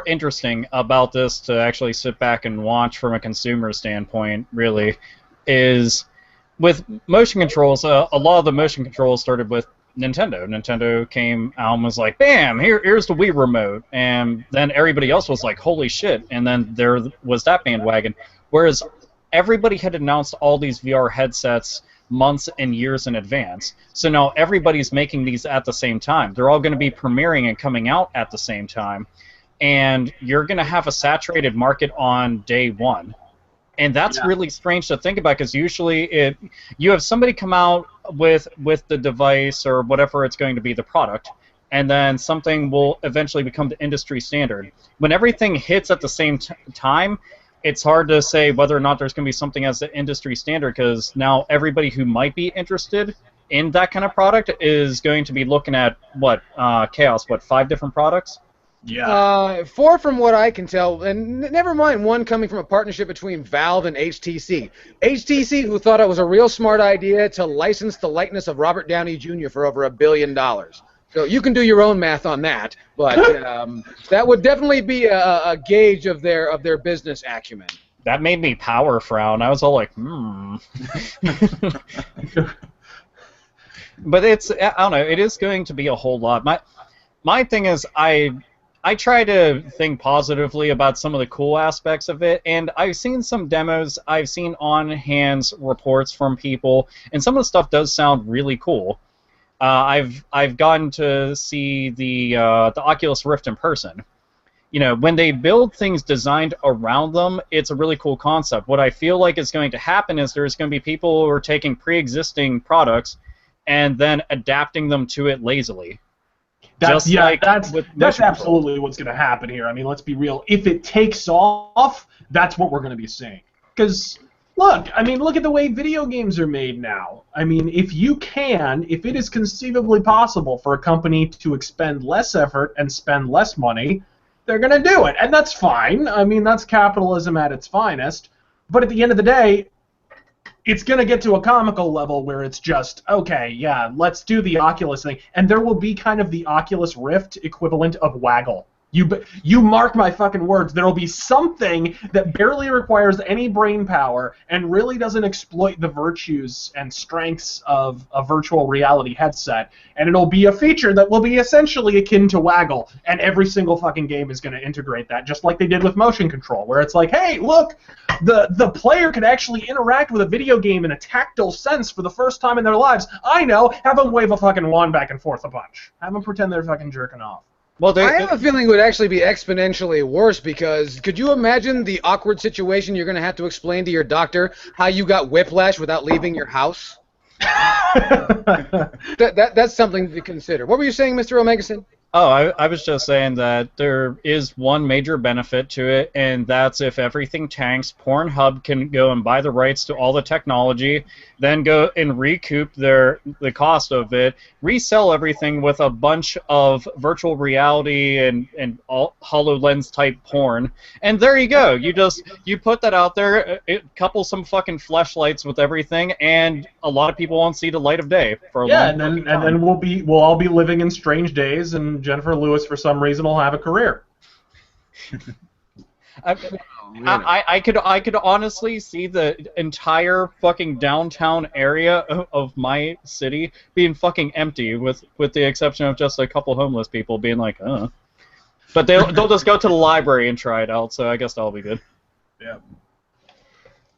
interesting about this to actually sit back and watch from a consumer standpoint, really, is with motion controls. A lot of the motion controls started with Nintendo. Nintendo came out and was like, bam, here's the Wii remote. And then everybody else was like, holy shit. And then there was that bandwagon. Whereas everybody had announced all these VR headsets months and years in advance. So now everybody's making these at the same time. They're all going to be premiering and coming out at the same time. And you're going to have a saturated market on day one. And that's really strange to think about, because usually you have somebody come out with the device or whatever it's going to be, the product, and then something will eventually become the industry standard. When everything hits at the same time, it's hard to say whether or not there's going to be something as the industry standard, because now everybody who might be interested in that kind of product is going to be looking at, Chaos, 5 different products? Yeah. 4 from what I can tell, and never mind one coming from a partnership between Valve and HTC. HTC, who thought it was a real smart idea to license the likeness of Robert Downey Jr. for over $1 billion. So you can do your own math on that, but that would definitely be a gauge of their business acumen. That made me power frown. I was all like, But I don't know, it is going to be a whole lot. My thing is, I try to think positively about some of the cool aspects of it, and I've seen some demos, I've seen on-hands reports from people, and some of the stuff does sound really cool. I've gotten to see the Oculus Rift in person. You know, when they build things designed around them, it's a really cool concept. What I feel like is going to happen is there's going to be people who are taking pre-existing products and then adapting them to it lazily. That's absolutely what's going to happen here. I mean, let's be real. If it takes off, that's what we're going to be seeing. Because look at the way video games are made now. I mean, if it is conceivably possible for a company to expend less effort and spend less money, they're going to do it. And that's fine. I mean, that's capitalism at its finest. But at the end of the day, it's going to get to a comical level where it's just, okay, yeah, let's do the Oculus thing. And there will be kind of the Oculus Rift equivalent of Waggle. You mark my fucking words. There'll be something that barely requires any brain power and really doesn't exploit the virtues and strengths of a virtual reality headset, and it'll be a feature that will be essentially akin to Waggle, and every single fucking game is going to integrate that, just like they did with motion control, where it's like, hey, look, the player can actually interact with a video game in a tactile sense for the first time in their lives. I know, have them wave a fucking wand back and forth a bunch. Have them pretend they're fucking jerking off. Well, I have a feeling it would actually be exponentially worse, because could you imagine the awkward situation you're going to have to explain to your doctor how you got whiplash without leaving your house? That's something to consider. What were you saying, Mr. Omegason? Oh, I was just saying that there is one major benefit to it, and that's if everything tanks, Pornhub can go and buy the rights to all the technology, then go and recoup the cost of it, resell everything with a bunch of virtual reality and all HoloLens type porn, and there you go. You put that out there, couple some fucking fleshlights with everything, and a lot of people won't see the light of day for a long time. and then we'll all be living in strange days, and Jennifer Lewis, for some reason, will have a career. I could honestly see the entire fucking downtown area of my city being fucking empty, with the exception of just a couple homeless people being like, But they'll just go to the library and try it out, so I guess that'll be good. Yeah.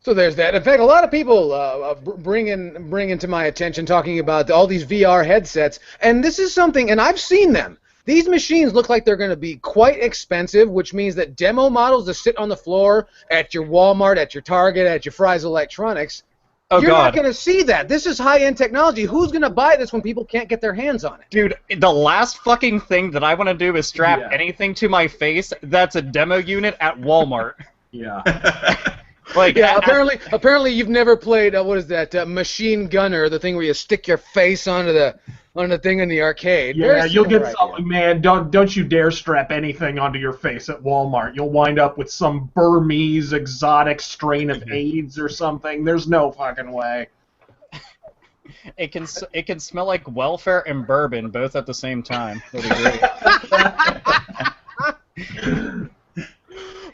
So there's that. In fact, a lot of people bring into my attention talking about all these VR headsets, and this is something, and I've seen them. These machines look like they're going to be quite expensive, which means that demo models that sit on the floor at your Walmart, at your Target, at your Fry's Electronics, you're not going to see that. This is high-end technology. Who's going to buy this when people can't get their hands on it? Dude, the last fucking thing that I want to do is strap anything to my face that's a demo unit at Walmart. Yeah. Like, yeah, apparently you've never played, what is that, Machine Gunner, the thing where you stick your face onto the thing in the arcade. Yeah, you'll get something, man. Don't you dare strap anything onto your face at Walmart. You'll wind up with some Burmese exotic strain of AIDS or something. There's no fucking way. It can smell like welfare and bourbon both at the same time. That'd be great.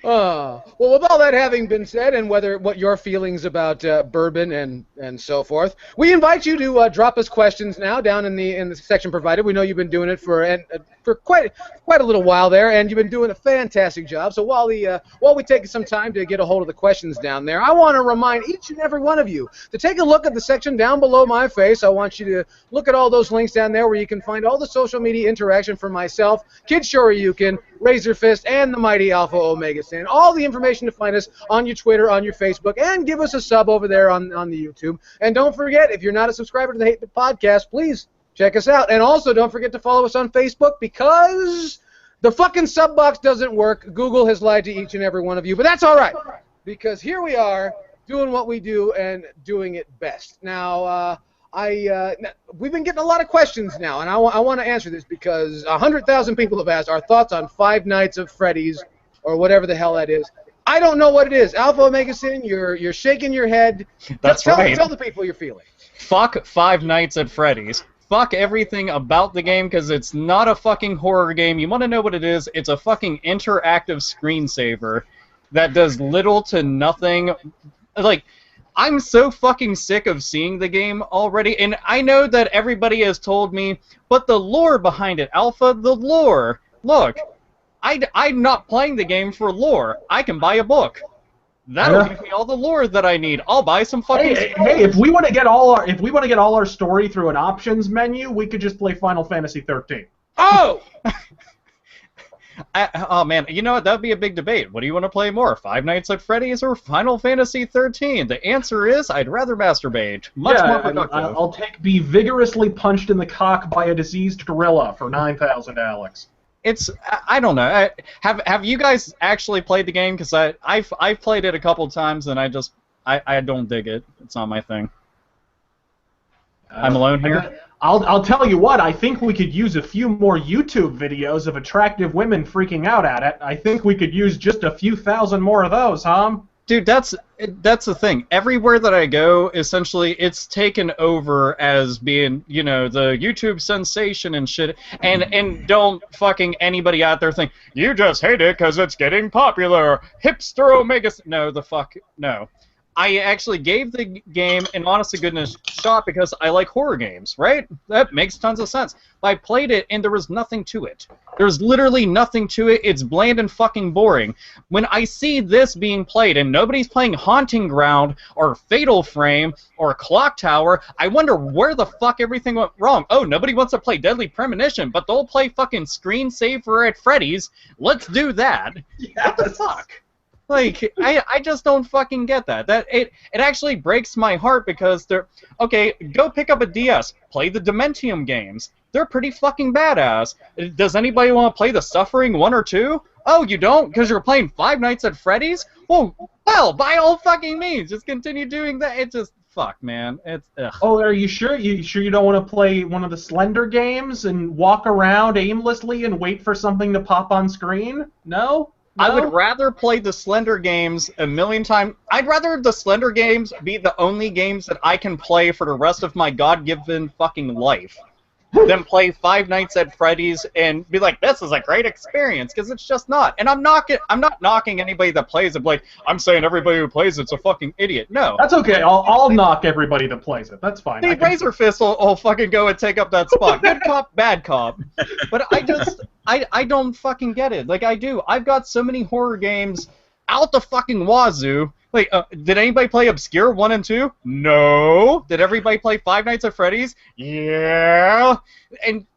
Well, with all that having been said, and what your feelings about bourbon and so forth, we invite you to drop us questions now down in the section provided. We know you've been doing it for quite a little while there, and you've been doing a fantastic job. So while we take some time to get a hold of the questions down there, I want to remind each and every one of you to take a look at the section down below my face. I want you to look at all those links down there where you can find all the social media interaction for myself, Kid Shoryuken, Razor Fist, and the mighty Alpha Omega Sin. All the information to find us on your Twitter, on your Facebook, and give us a sub over there on the YouTube. And don't forget, if you're not a subscriber to the HBP Podcast, please check us out. And also, don't forget to follow us on Facebook, because the fucking sub box doesn't work. Google has lied to each and every one of you, but that's all right, because here we are doing what we do and doing it best. Now, we've been getting a lot of questions now, and I want to answer this because 100,000 people have asked our thoughts on Five Nights at Freddy's, or whatever the hell that is. I don't know what it is. Alpha Omega Sin, you're shaking your head. That's right. Tell the people you're feeling. Fuck Five Nights at Freddy's. Fuck everything about the game, because it's not a fucking horror game. You want to know what it is? It's a fucking interactive screensaver that does little to nothing. Like, I'm so fucking sick of seeing the game already, and I know that everybody has told me, but the lore behind it, Alpha, the lore. Look, I'm not playing the game for lore. I can buy a book. That'll give me all the lore that I need. I'll buy some fucking. Hey, if we want to get all our story through an options menu, we could just play Final Fantasy 13. Oh. Oh man, you know what? That'd be a big debate. What do you want to play more, Five Nights at Freddy's or Final Fantasy 13? The answer is I'd rather masturbate. Much more productive. I'll be vigorously punched in the cock by a diseased gorilla for 9,000, Alex. I don't know. Have you guys actually played the game? Because I've played it a couple times and I don't dig it. It's not my thing. I'm alone here. I'll tell you what, I think we could use a few more YouTube videos of attractive women freaking out at it. I think we could use just a few thousand more of those, huh? Dude, that's the thing. Everywhere that I go, essentially, it's taken over as being, you know, the YouTube sensation and shit. And don't fucking anybody out there think, you just hate it because it's getting popular. Hipster Omega... No, the fuck... No. I actually gave the game an honest-to-goodness shot because I like horror games, right? That makes tons of sense. I played it, and there was nothing to it. There's literally nothing to it. It's bland and fucking boring. When I see this being played, and nobody's playing Haunting Ground, or Fatal Frame, or Clock Tower, I wonder where the fuck everything went wrong. Oh, nobody wants to play Deadly Premonition, but they'll play fucking Screensaver at Freddy's. Let's do that. Yeah, what the fuck? Like, I just don't fucking get that. It actually breaks my heart because they're... Okay, go pick up a DS. Play the Dementium games. They're pretty fucking badass. Does anybody want to play the Suffering 1 or 2? Oh, you don't? Because you're playing Five Nights at Freddy's? Well, by all fucking means, just continue doing that. It just... Fuck, man. It's... Ugh. Oh, are you sure? You sure you don't want to play one of the Slender games and walk around aimlessly and wait for something to pop on screen? No? I would rather play the Slender games a million times. I'd rather the Slender games be the only games that I can play for the rest of my God-given fucking life than play Five Nights at Freddy's and be like, this is a great experience, because it's just not. And I'm not knocking anybody that plays it. Like, I'm saying everybody who plays it's a fucking idiot. No. That's okay. I'll knock everybody that plays it. That's fine. Razor Fist will fucking go and take up that spot. Good cop, bad cop. But I don't fucking get it. Like, I do. I've got so many horror games out the fucking wazoo. Like, did anybody play Obscure 1 and 2? No. Did everybody play Five Nights at Freddy's? Yeah. And...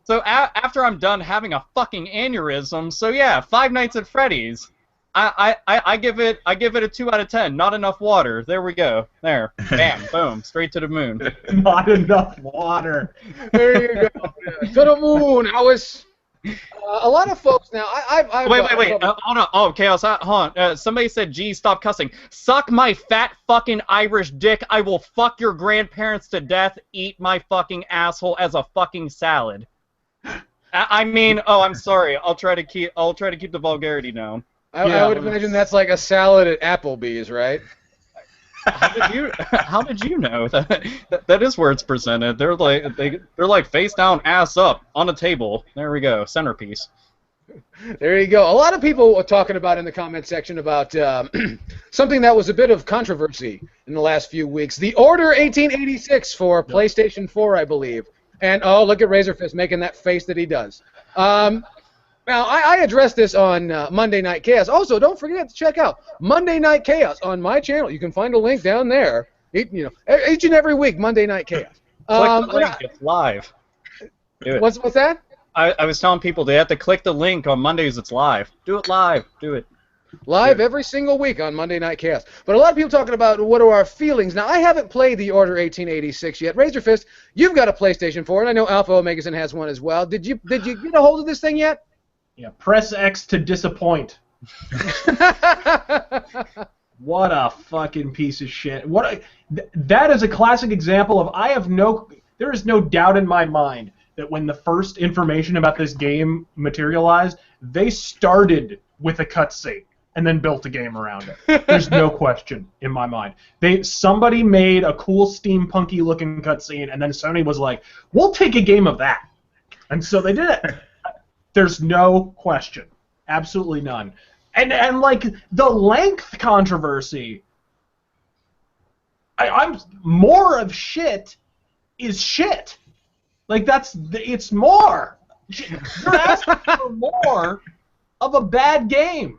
So after I'm done having a fucking aneurysm, so yeah, Five Nights at Freddy's. I give it a 2 out of 10. Not enough water. There we go. There. Bam. Boom. Straight to the moon. Not enough water. There you go. To the moon. I was... a lot of folks now. Wait. Hold on. Oh, Chaos. Hold on. Somebody said, "Gee, stop cussing. Suck my fat fucking Irish dick. I will fuck your grandparents to death. Eat my fucking asshole as a fucking salad." I mean, oh, I'm sorry. I'll try to keep the vulgarity down. I would imagine that's like a salad at Applebee's, right? How did you know that is where it's presented? They're like face down, ass up on a table. There we go, centerpiece. There you go. A lot of people were talking about in the comment section about something that was a bit of controversy in the last few weeks. The Order 1886 for PlayStation 4, I believe. And oh, look at Razorfist making that face that he does. Now, I addressed this on Monday Night Chaos. Also, don't forget to check out Monday Night Chaos on my channel. You can find a link down there. Each and every week, Monday Night Chaos. Click the link. It's live. Do it. What's that? I was telling people they have to click the link on Mondays. It's live. Do it live. Do it. Live every single week on Monday Night Chaos. But a lot of people talking about what are our feelings. Now, I haven't played the Order 1886 yet. Razorfist, you've got a PlayStation 4, and I know Alpha Omegazin has one as well. Did you get a hold of this thing yet? Yeah, press X to disappoint. What a fucking piece of shit. That is a classic example of there is no doubt in my mind that when the first information about this game materialized, they started with a cutscene and then built a game around it. There's no question in my mind. Somebody made a cool steampunky looking cutscene, and then Sony was like, we'll take a game of that. And so they did it. There's no question. Absolutely none. And like, the length controversy, I'm more of shit is shit. Like, it's more. You're asking for more of a bad game.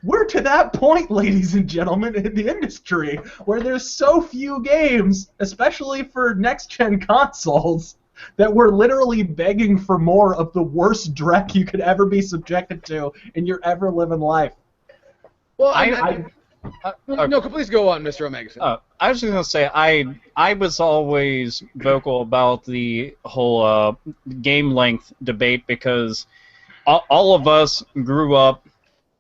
We're to that point, ladies and gentlemen, in the industry where there's so few games, especially for next-gen consoles, that we're literally begging for more of the worst dreck you could ever be subjected to in your ever-living life. Well, no, please go on, Mr. Omega. I was just going to say, I was always vocal about the whole game length debate because all of us grew up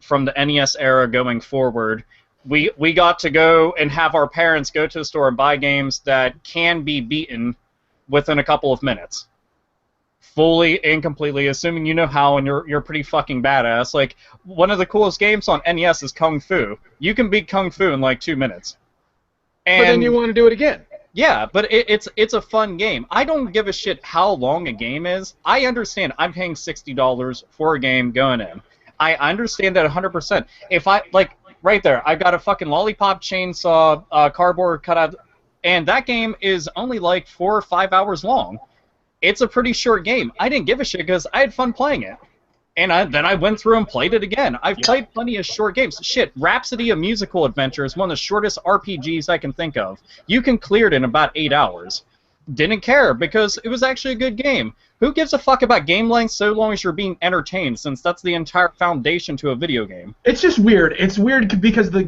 from the NES era going forward. We got to go and have our parents go to the store and buy games that can be beaten within a couple of minutes. fully and completely, assuming you know how and you're pretty fucking badass. Like, one of the coolest games on NES is Kung Fu. You can beat Kung Fu in like 2 minutes. And but then you want to do it again. yeah, but it's a fun game. I don't give a shit how long a game is. I understand I'm paying $60 for a game going in. I understand that 100%. If I, like, right there, I've got a fucking lollipop chainsaw cardboard cutout, and that game is only like 4 or 5 hours long. It's a pretty short game. I didn't give a shit because I had fun playing it. And then I went through and played it again. I've played plenty of short games. Shit, Rhapsody: A Musical Adventure is one of the shortest RPGs I can think of. You can clear it in about 8 hours. Didn't care because it was actually a good game. Who gives a fuck about game length so long as you're being entertained, since that's the entire foundation to a video game? It's just weird. It's weird because the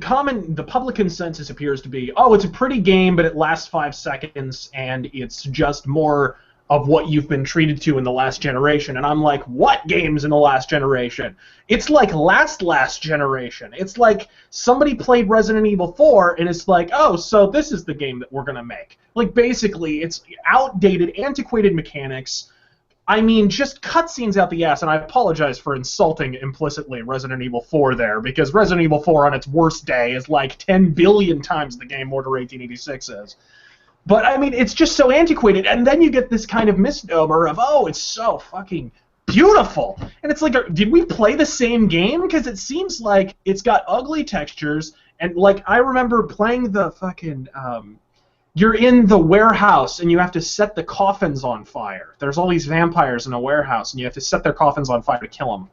public consensus appears to be, oh, it's a pretty game, but it lasts 5 seconds, and it's just more of what you've been treated to in the last generation. And I'm like, what games in the last generation? It's like last generation. It's like somebody played Resident Evil 4 and it's like, oh, so this is the game that we're going to make. Like, basically, it's outdated, antiquated mechanics. I mean, just cutscenes out the ass, and I apologize for insulting implicitly Resident Evil 4 there, because Resident Evil 4 on its worst day is like 10 billion times the game Order 1886 is. But, I mean, it's just so antiquated, and then you get this kind of misnomer of, oh, it's so fucking beautiful. And it's like, did we play the same game? Because it seems like it's got ugly textures, and, like, I remember playing the fucking, you're in the warehouse, and you have to set the coffins on fire. There's all these vampires in a warehouse, and you have to set their coffins on fire to kill them.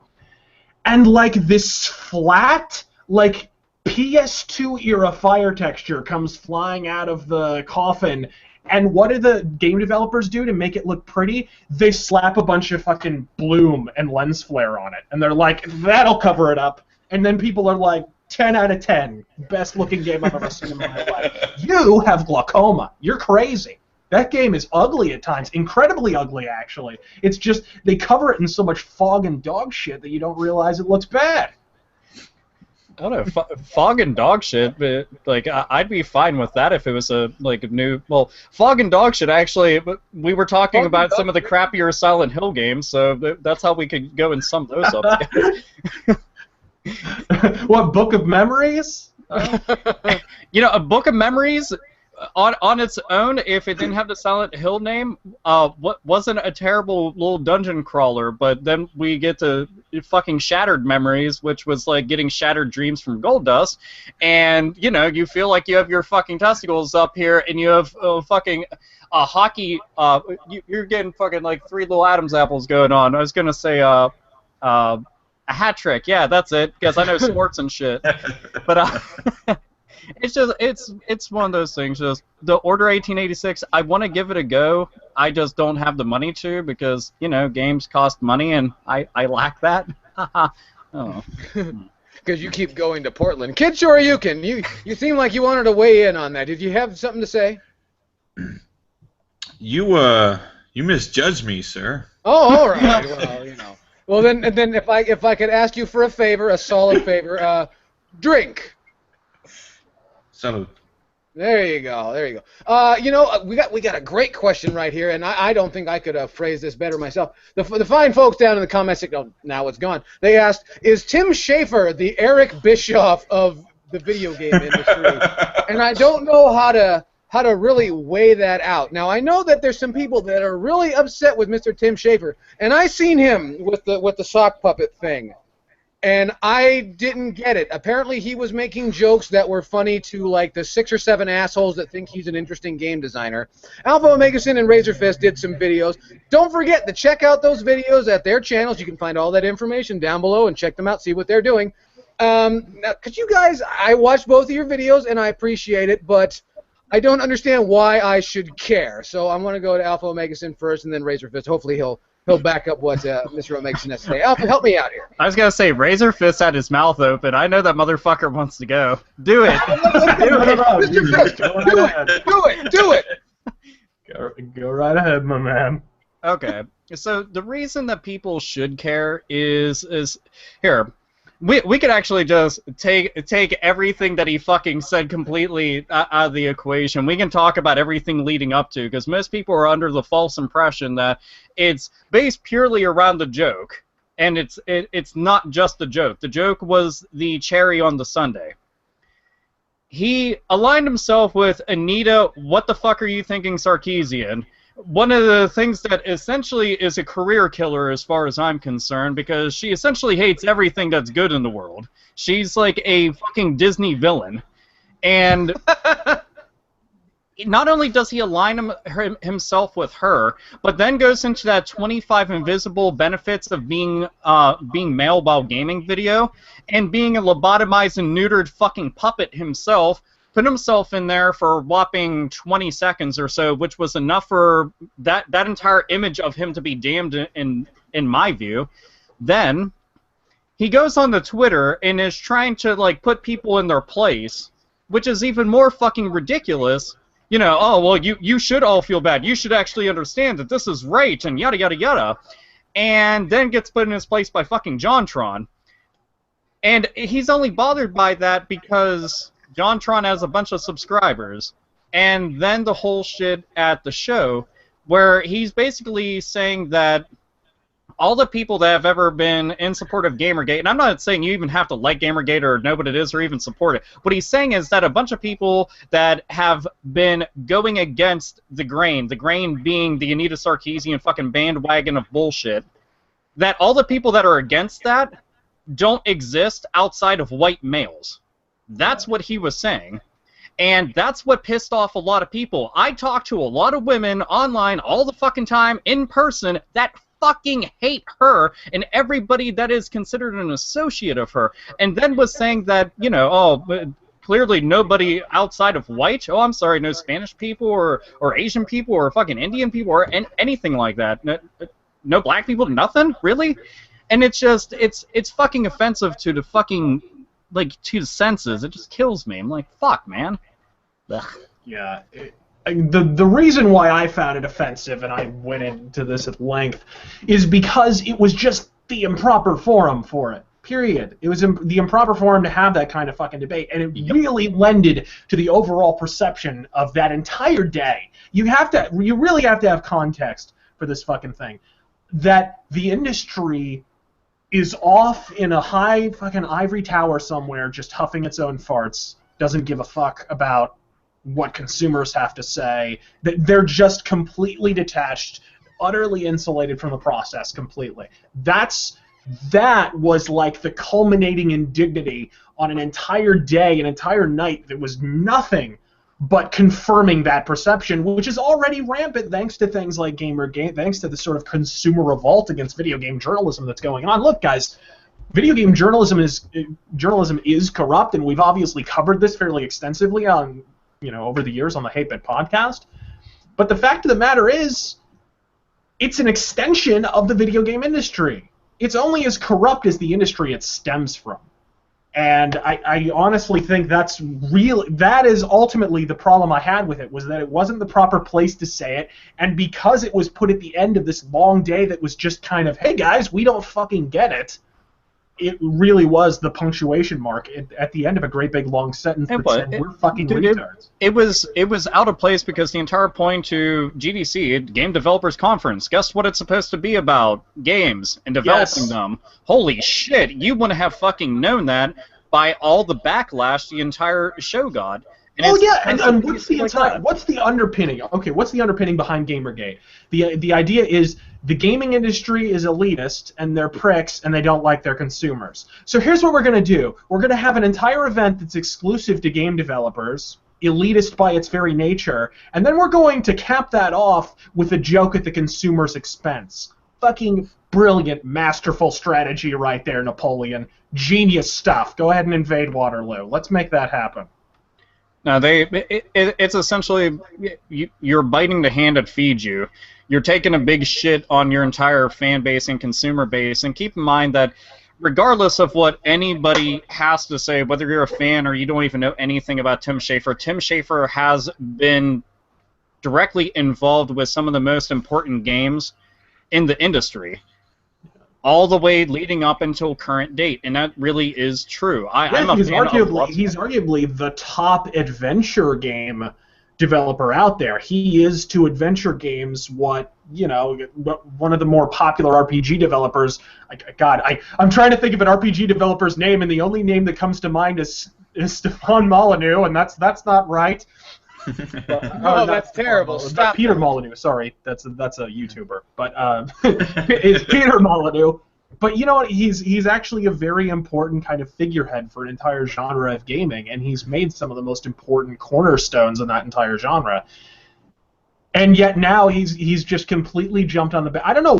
And, like, this flat, like, PS2 era fire texture comes flying out of the coffin, and what do the game developers do to make it look pretty? They slap a bunch of fucking bloom and lens flare on it, and they're like, that'll cover it up. And then people are like, 10 out of 10, best looking game I've ever seen in my life. You have glaucoma. You're crazy. That game is ugly at times, incredibly ugly actually. It's just, they cover it in so much fog and dog shit that you don't realize it looks bad. I don't know, fog and dog shit, but like I'd be fine with that if it was a new. Well, fog and dog shit. Actually, we were talking about some of the crappier Silent Hill games, so that's how we could go and sum those up. What, Book of Memories? You know, a Book of Memories on its own, if it didn't have the Silent Hill name, wasn't a terrible little dungeon crawler. But then we get to fucking Shattered Memories, which was like getting shattered dreams from Gold Dust, and you know, you feel like you have your fucking testicles up here, and you have fucking a hockey. You're getting fucking like 3 little Adam's apples going on. I was gonna say a hat trick. Yeah, that's it, because I know sports and shit. But it's just it's one of those things. Just the Order 1886. I want to give it a go. I just don't have the money to, because you know, games cost money, and I lack that. Oh. Because you keep going to Portland. Kid Shoryuken, you seem like you wanted to weigh in on that. Did you have something to say? You misjudged me, sir. Oh, all right. Well, you know. Well, then if I could ask you for a favor, a solid favor, drink. So. There you go. There you go. You know, we got a great question right here, and I don't think I could phrase this better myself. The fine folks down in the comments section, oh, now it's gone. They asked, "Is Tim Schafer the Eric Bischoff of the video game industry?" And I don't know how to really weigh that out. Now, I know that there's some people that are really upset with Mr. Tim Schafer, and I seen him with the sock puppet thing, and I didn't get it. Apparently, he was making jokes that were funny to like the 6 or 7 assholes that think he's an interesting game designer. Alpha Omegason and Razorfist did some videos. Don't forget to check out those videos at their channels. You can find all that information down below and check them out, see what they're doing. Now, could you guys? I watched both of your videos and I appreciate it, but I don't understand why I should care. So I'm going to go to Alpha Omegason first and then Razorfist. Hopefully he'll back up what Mr. Omegason has to say. Alpha, help me out here. I was going to say, Razorfist had his mouth open. I know that motherfucker wants to go. Do it. Mr. Fist, do it. Go right ahead, my man. Okay. So the reason that people should care is here. We could actually just take everything that he fucking said completely out of the equation. We can talk about everything leading up to, because most people are under the false impression that it's based purely around the joke, and it's not just the joke. The joke was the cherry on the sundae. He aligned himself with Anita, what the fuck are you thinking, Sarkeesian? One of the things that essentially is a career killer as far as I'm concerned, because she essentially hates everything that's good in the world. She's like a fucking Disney villain. And not only does he align himself with her, but then goes into that 25 invisible benefits of being male while gaming video, and being a lobotomized and neutered fucking puppet himself, put himself in there for a whopping 20 seconds or so, which was enough for that entire image of him to be damned in my view. Then he goes on to Twitter and is trying to like put people in their place, which is even more fucking ridiculous. You know, oh well, you should all feel bad. You should actually understand that this is right and yada yada yada, and then gets put in his place by fucking JonTron. And he's only bothered by that because JonTron has a bunch of subscribers, and then the whole shit at the show, where he's basically saying that all the people that have ever been in support of Gamergate, and I'm not saying you even have to like Gamergate or know what it is or even support it, what he's saying is that a bunch of people that have been going against the grain being the Anita Sarkeesian fucking bandwagon of bullshit, that all the people that are against that don't exist outside of white males. That's what he was saying, and that's what pissed off a lot of people. I talked to a lot of women online all the fucking time, in person, that fucking hate her and everybody that is considered an associate of her, and then was saying that, you know, oh, clearly nobody outside of white, oh, I'm sorry, no Spanish people or Asian people or fucking Indian people or anything like that. No black people, nothing? Really? And it's just, it's fucking offensive to the fucking, like, to the senses. It just kills me. I'm like, fuck, man. Ugh. Yeah. The reason why I found it offensive, and I went into this at length, is because it was just the improper forum for it. Period. It was the improper forum to have that kind of fucking debate, and it really lended to the overall perception of that entire day. You really have to have context for this fucking thing. That the industry is off in a high fucking ivory tower somewhere, just huffing its own farts, doesn't give a fuck about what consumers have to say, that they're just completely detached, utterly insulated from the process completely. That was like the culminating indignity on an entire day, an entire night that was nothing but confirming that perception, which is already rampant thanks to things like Gamergate, thanks to the sort of consumer revolt against video game journalism that's going on. Look, guys, video game journalism is corrupt, and we've obviously covered this fairly extensively on, you know, over the years on the 8-Bit podcast. But the fact of the matter is, it's an extension of the video game industry. It's only as corrupt as the industry it stems from. And I honestly think that is ultimately the problem I had with it, was that it wasn't the proper place to say it, and because it was put at the end of this long day that was just kind of, hey guys, we don't fucking get it, it really was the punctuation mark at the end of a great big long sentence that said, we're fucking retards. It was out of place because the entire point to GDC, Game Developers Conference, guess what it's supposed to be about? Games and developing them. Holy shit, you wouldn't have fucking known that by all the backlash the entire show got. And and what's the underpinning? Okay, what's the underpinning behind Gamergate? The idea is the gaming industry is elitist, and they're pricks, and they don't like their consumers. So here's what we're going to do. We're going to have an entire event that's exclusive to game developers, elitist by its very nature, and then we're going to cap that off with a joke at the consumer's expense. Fucking brilliant, masterful strategy right there, Napoleon. Genius stuff. Go ahead and invade Waterloo. Let's make that happen. No, it's essentially, you're biting the hand that feeds you. You're taking a big shit on your entire fan base and consumer base, and keep in mind that regardless of what anybody has to say, whether you're a fan or you don't even know anything about Tim Schafer has been directly involved with some of the most important games in the industry. all the way leading up until current date, and that really is true. I'm a he's fan of arguably the top adventure game developer out there. He is to adventure games what one of the more popular RPG developers. I'm trying to think of an RPG developer's name, and the only name that comes to mind is Stefan Molyneux, and that's not right. Oh, that's terrible. Stop. Peter Molyneux. Sorry, that's a YouTuber, but it's Peter Molyneux. But you know what? He's actually a very important kind of figurehead for an entire genre of gaming, and he's made some of the most important cornerstones in that entire genre. And yet now he's just completely jumped on the back. I don't know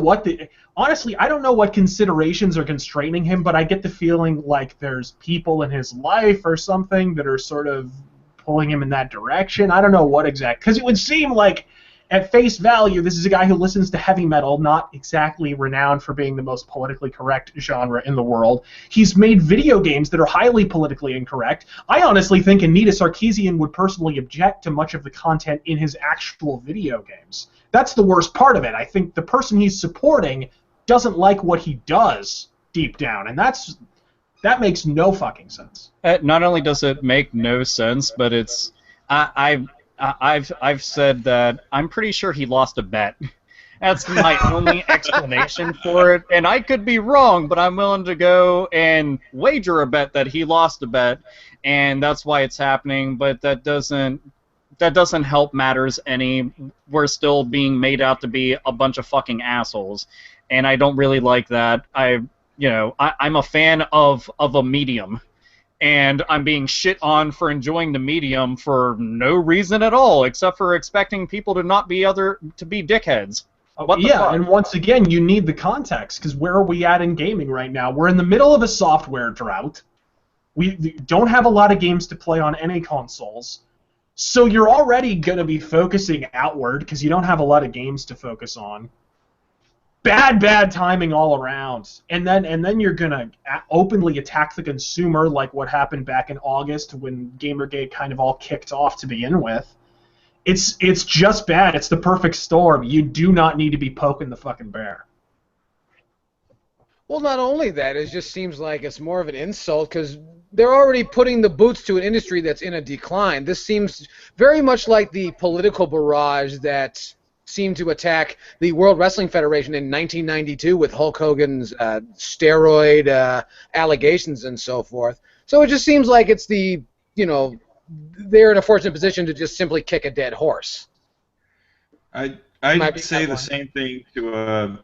honestly, I don't know what considerations are constraining him, but I get the feeling like there's people in his life or something that are sort of pulling him in that direction. I don't know what exactly, because it would seem like at face value, this is a guy who listens to heavy metal, not exactly renowned for being the most politically correct genre in the world. He's made video games that are highly politically incorrect. I honestly think Anita Sarkeesian would personally object to much of the content in his actual video games. That's the worst part of it. I think the person he's supporting doesn't like what he does deep down, and that makes no fucking sense. Not only does it make no sense, but it's I've said that I'm pretty sure he lost a bet. That's my only explanation for it, and I could be wrong, but I'm willing to go and wager a bet that he lost a bet, and that's why it's happening. But that doesn't help matters any. We're still being made out to be a bunch of fucking assholes, and I don't really like that. I'm a fan of a medium. And I'm being shit on for enjoying the medium for no reason at all, except for expecting people to not be to be dickheads. And once again, you need the context, because where are we at in gaming right now? We're in the middle of a software drought. We don't have a lot of games to play on any consoles, so you're already going to be focusing outward because you don't have a lot of games to focus on. Bad timing all around, and then you're gonna openly attack the consumer like what happened back in August when Gamergate kind of all kicked off to begin with. It's just bad. It's the perfect storm. You do not need to be poking the fucking bear. Well, not only that, it just seems like it's more of an insult because they're already putting the boots to an industry that's in a decline. This seems very much like the political barrage that seemed to attack the World Wrestling Federation in 1992 with Hulk Hogan's steroid allegations and so forth. So it just seems like it's they're in a fortunate position to just simply kick a dead horse. I'd say the same thing to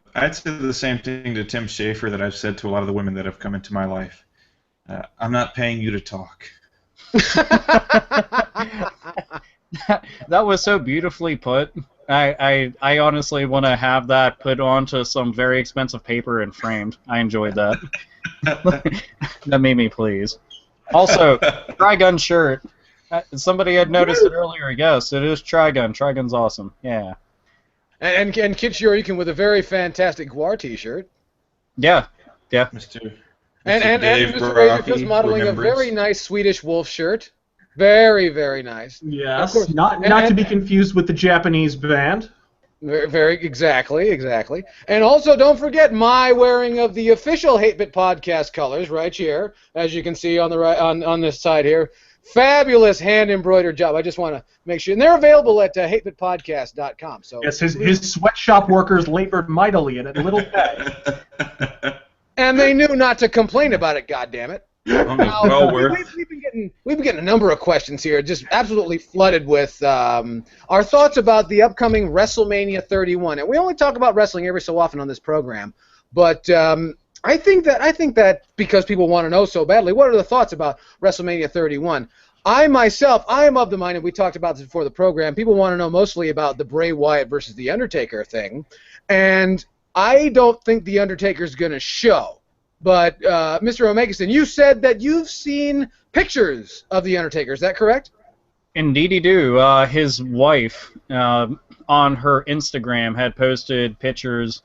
Tim Schafer that I've said to a lot of the women that have come into my life. I'm not paying you to talk. That was so beautifully put. I honestly want to have that put onto some very expensive paper and framed. I enjoyed that. That made me pleased. Also, Trigun shirt. Somebody had noticed it earlier. Yes, it is Trigun. Trigun's awesome. Yeah. And Kid Shoryuken with a very fantastic Guar t-shirt. Yeah. Mr. And Dave Mr. Baraki Razorfist modeling remembers. a very nice Swedish wolf shirt. Very, very nice. Yes, of course. not to be confused with the Japanese band. Exactly. And also, don't forget my wearing of the official 8-Bit Podcast colors right here, as you can see on the right on this side here. Fabulous hand embroidered job. I just want to make sure, and they're available at 8bitpodcast.com. So yes, his sweatshop workers labored mightily in it. Little pet. And they knew not to complain about it. Goddammit. Well worth. We've been getting a number of questions here, just absolutely flooded with our thoughts about the upcoming WrestleMania 31. And we only talk about wrestling every so often on this program, but I think that because people want to know so badly, what are the thoughts about WrestleMania 31? I am of the mind, and we talked about this before the program, people want to know mostly about the Bray Wyatt versus The Undertaker thing, and I don't think The Undertaker's going to show. But, Mr. Omegason, you said that you've seen pictures of The Undertaker. Is that correct? Indeed, do. His wife, on her Instagram, had posted pictures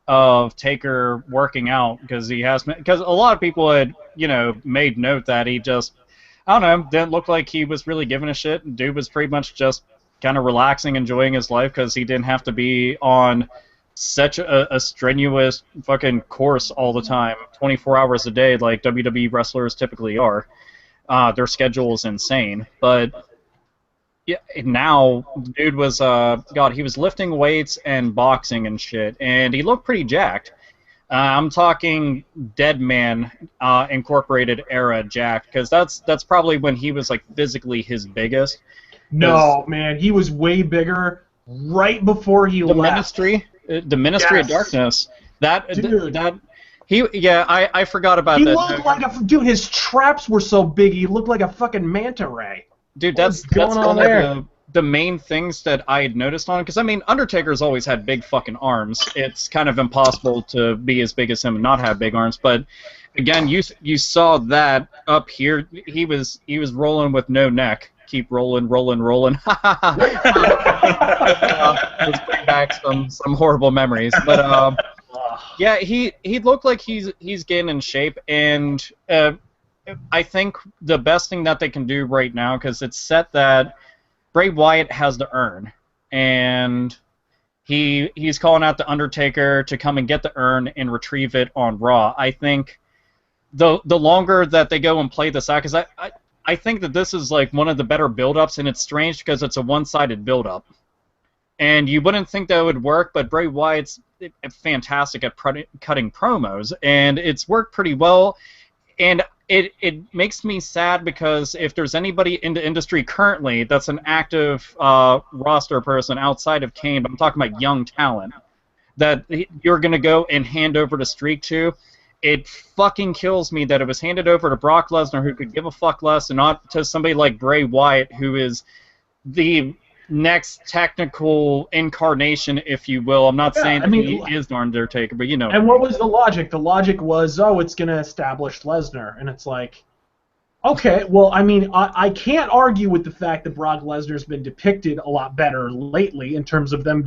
of Taker working out because a lot of people had, made note that he just, I don't know, didn't look like he was really giving a shit. Dude was pretty much just kind of relaxing, enjoying his life because he didn't have to be on such a strenuous fucking course all the time, 24 hours a day, like WWE wrestlers typically are. Their schedule is insane, but yeah, now the dude was God, he was lifting weights and boxing and shit, and he looked pretty jacked. I'm talking Dead Man Incorporated era jacked, because that's probably when he was like physically his biggest. No, man, he was way bigger right before he left. The Ministry of Darkness. Dude. I forgot about He that. looked like a dude. His traps were so big, he looked like a fucking manta ray. Dude, that's on one of there? the main things that I had noticed on, because I mean, Undertaker's always had big fucking arms. It's kind of impossible to be as big as him and not have big arms. But again, you saw that up here. He was rolling with no neck. Keep rolling. Let's bring back some horrible memories. But yeah, he looked like he's getting in shape, and I think the best thing that they can do right now, because it's set that Bray Wyatt has to earn, and he's calling out the Undertaker to come and get the urn and retrieve it on Raw. I think the longer that they go and play this out, because I think that this is like one of the better build-ups, and it's strange because it's a one-sided build-up. And you wouldn't think that would work, but Bray Wyatt's fantastic at cutting promos, and it's worked pretty well. And it makes me sad, because if there's anybody in the industry currently that's an active roster person outside of Kane, but I'm talking about young talent, that you're going to go and hand over the streak to, it fucking kills me that it was handed over to Brock Lesnar, who could give a fuck less, and not to somebody like Bray Wyatt, who is the next technical incarnation, if you will. I'm not saying he is the Undertaker, but you know. And what was the logic? The logic was, it's going to establish Lesnar. And it's like, okay, well, I mean, I can't argue with the fact that Brock Lesnar's been depicted a lot better lately in terms of them,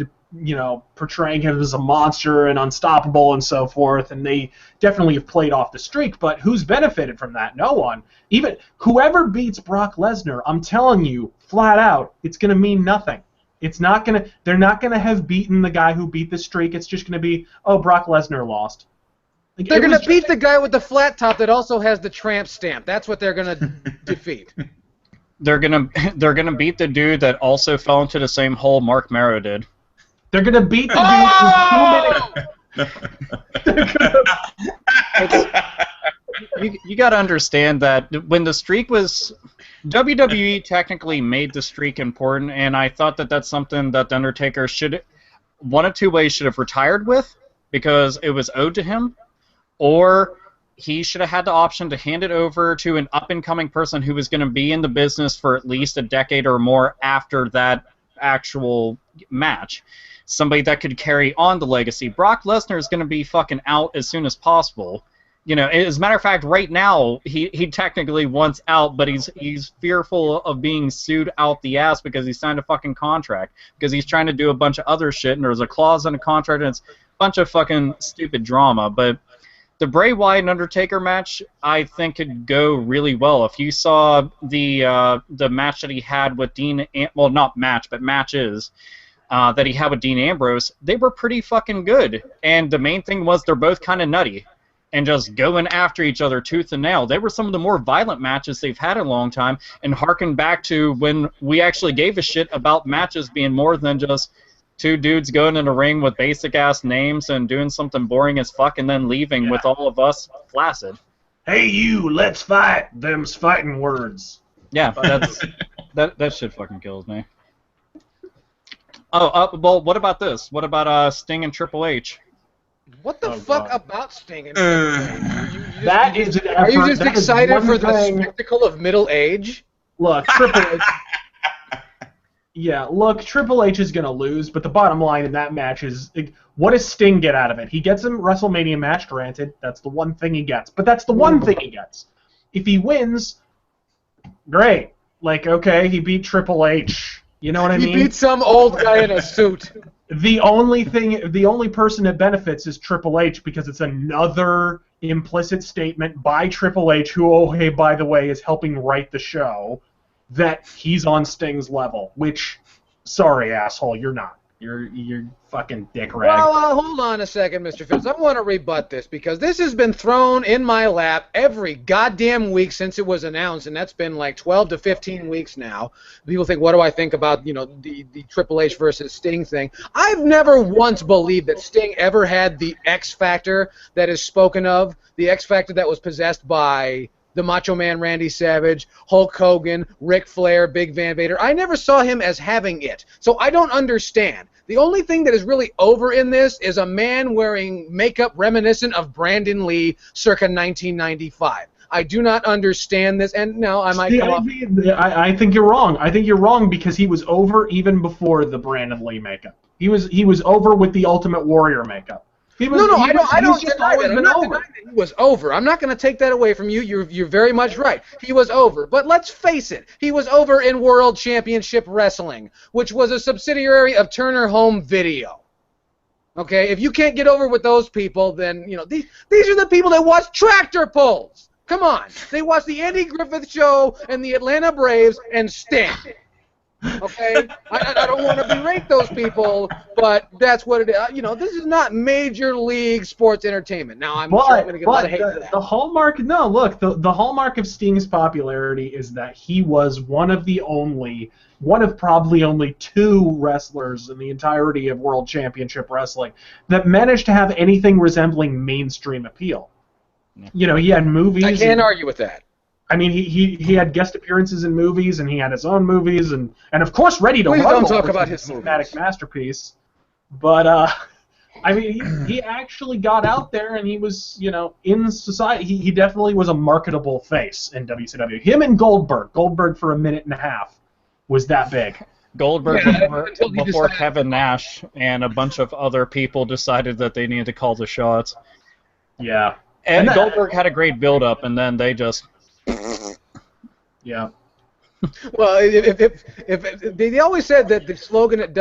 portraying him as a monster and unstoppable and so forth, and they definitely have played off the streak, but who's benefited from that? No one. Even whoever beats Brock Lesnar, I'm telling you, flat out, it's going to mean nothing. It's not going to, they're not going to have beaten the guy who beat the streak. It's just going to be, Brock Lesnar lost. Like, they're going to beat the guy with the flat top that also has the tramp stamp. That's what they're going to defeat. They're gonna beat the dude that also fell into the same hole Mark Marrow did. They're going to beat the dude who's 2 minutes. You got to understand that when the streak was, WWE technically made the streak important, and I thought that that's something that the Undertaker should, one of two ways, should have retired with, because it was owed to him, or he should have had the option to hand it over to an up-and-coming person who was going to be in the business for at least a decade or more after that actual match. Somebody that could carry on the legacy. Brock Lesnar is going to be fucking out as soon as possible. As a matter of fact, right now, he technically wants out, but he's fearful of being sued out the ass because he signed a fucking contract, because he's trying to do a bunch of other shit, and there's a clause in the contract, and it's a bunch of fucking stupid drama. But the Bray Wyatt and Undertaker match, I think, could go really well. If you saw the match that he had with Dean, well, not match, but matches, that he had with Dean Ambrose, they were pretty fucking good. And the main thing was they're both kind of nutty and just going after each other tooth and nail. They were some of the more violent matches they've had in a long time, and harken back to when we actually gave a shit about matches being more than just two dudes going in a ring with basic-ass names and doing something boring as fuck and then leaving with all of us flaccid. Hey, you, let's fight. Them's fighting words. Yeah, that shit fucking kills me. Well, what about this? What about Sting and Triple H? What the fuck about Sting and That is an effort. Are you just That is excited one for the thing. spectacle of middle age? Look, Triple H. Yeah, look, Triple H is going to lose, but the bottom line in that match is, what does Sting get out of it? He gets a WrestleMania match, granted. That's the one thing he gets. But that's the one thing he gets. If he wins, great. Like, okay, he beat Triple H. You know what I mean? He beat some old guy in a suit. The only person that benefits is Triple H, because it's another implicit statement by Triple H, who, hey, by the way, is helping write the show, that he's on Sting's level, which, sorry, asshole, you're not. You're fucking dick rag. Well, hold on a second, Mr. Phillips. I want to rebut this because this has been thrown in my lap every goddamn week since it was announced, and that's been like 12 to 15 weeks now. People think, what do I think about, the Triple H versus Sting thing? I've never once believed that Sting ever had the X factor that is spoken of, the X factor that was possessed by the Macho Man Randy Savage, Hulk Hogan, Ric Flair, Big Van Vader. I never saw him as having it. So I don't understand. The only thing that is really over in this is a man wearing makeup reminiscent of Brandon Lee circa 1995. I do not understand this, and no, I might come off... I think you're wrong. I think you're wrong because he was over even before the Brandon Lee makeup. He was over with the Ultimate Warrior makeup. I don't deny that. I'm not denying that he was over. I'm not going to take that away from you. You're very much right. He was over. But let's face it. He was over in World Championship Wrestling, which was a subsidiary of Turner Home Video. Okay? If you can't get over with those people, then, these are the people that watch tractor pulls. Come on. They watch the Andy Griffith Show and the Atlanta Braves and Sting. Okay, I don't want to berate those people, but that's what it is. This is not major league sports entertainment. Now, I'm sure I'm going to get a lot of hate for that. The hallmark, no, look, the hallmark of Sting's popularity is that he was one of probably only 2 wrestlers in the entirety of World Championship Wrestling that managed to have anything resembling mainstream appeal. Yeah. He had movies. I can't argue with that. I mean, he had guest appearances in movies, and he had his own movies, and of course, Ready to Rumble. Please don't talk about his cinematic masterpiece. But I mean, he actually got out there, and he was, in society. He definitely was a marketable face in WCW. Him and Goldberg for a minute and a half was that big. Goldberg before Kevin Nash and a bunch of other people decided that they needed to call the shots. Yeah. And Goldberg had a great build-up, and then they just... Yeah. Well, if they always said that the slogan at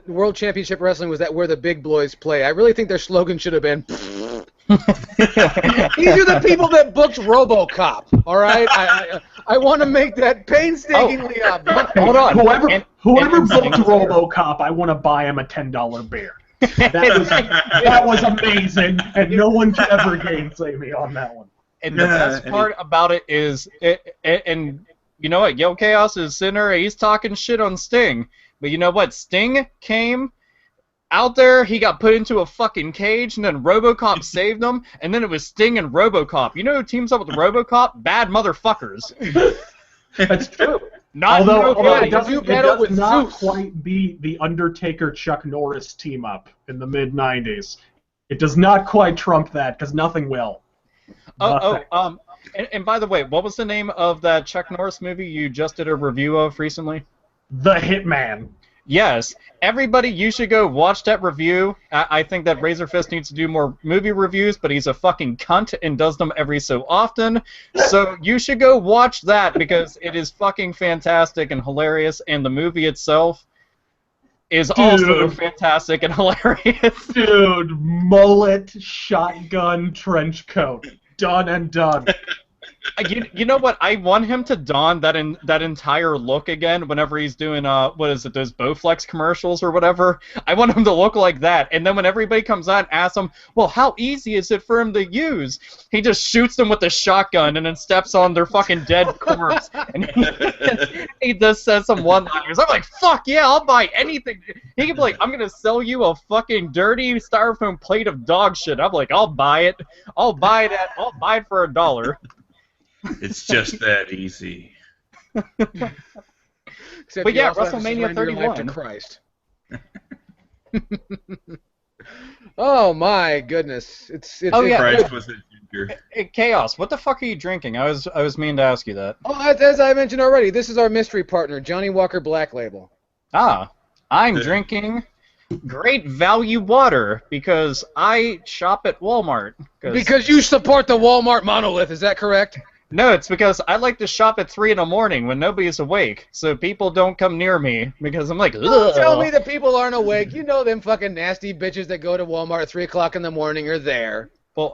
World Championship Wrestling was that where the big boys play. I really think their slogan should have been. These are the people that booked RoboCop. All right, I want to make that painstakingly obvious. Hold on. Whoever booked RoboCop, I want to buy him a $10 beer. That was amazing, and no one can ever gainsay me on that one. And the best part about it is, and you know what, Yo Chaos is sitting there, he's talking shit on Sting, but you know what, Sting came out there, he got put into a fucking cage, and then RoboCop saved him, and then it was Sting and RoboCop. You know who teams up with RoboCop? Bad motherfuckers. That's true. Although it does not quite be the Undertaker Chuck Norris team up in the mid '90s. It does not quite trump that because nothing will. And by the way, what was the name of that Chuck Norris movie you just did a review of recently? The Hitman. Yes. Everybody, you should go watch that review. I think that Razorfist needs to do more movie reviews, but he's a fucking cunt and does them every so often. So you should go watch that because it is fucking fantastic and hilarious, and the movie itself is also fantastic and hilarious. Dude, mullet, shotgun, trench coat. Done and done. You know what? I want him to don that entire look again whenever he's doing what is it, those Bowflex commercials or whatever. I want him to look like that, and then when everybody comes on and asks him, well, how easy is it for him to use? He just shoots them with a shotgun and then steps on their fucking dead corpse, and he just says some one-liners. I'm like, fuck yeah, I'll buy anything. He can be like, I'm gonna sell you a fucking dirty styrofoam plate of dog shit. I'm like, I'll buy it. I'll buy it for $1. It's just that easy. Except but yeah, WrestleMania 31. Life to Christ. Oh my goodness! It's Christ was a ginger. Chaos. What the fuck are you drinking? I was meaning to ask you that. Oh, as I mentioned already, this is our mystery partner, Johnny Walker Black Label. I'm drinking Great Value Water because I shop at Walmart. Because you support the Walmart monolith, is that correct? No, it's because I like to shop at 3 in the morning when nobody's awake, so people don't come near me because I'm like, ugh. Don't tell me that people aren't awake. You know them fucking nasty bitches that go to Walmart at 3 o'clock in the morning are there. Well,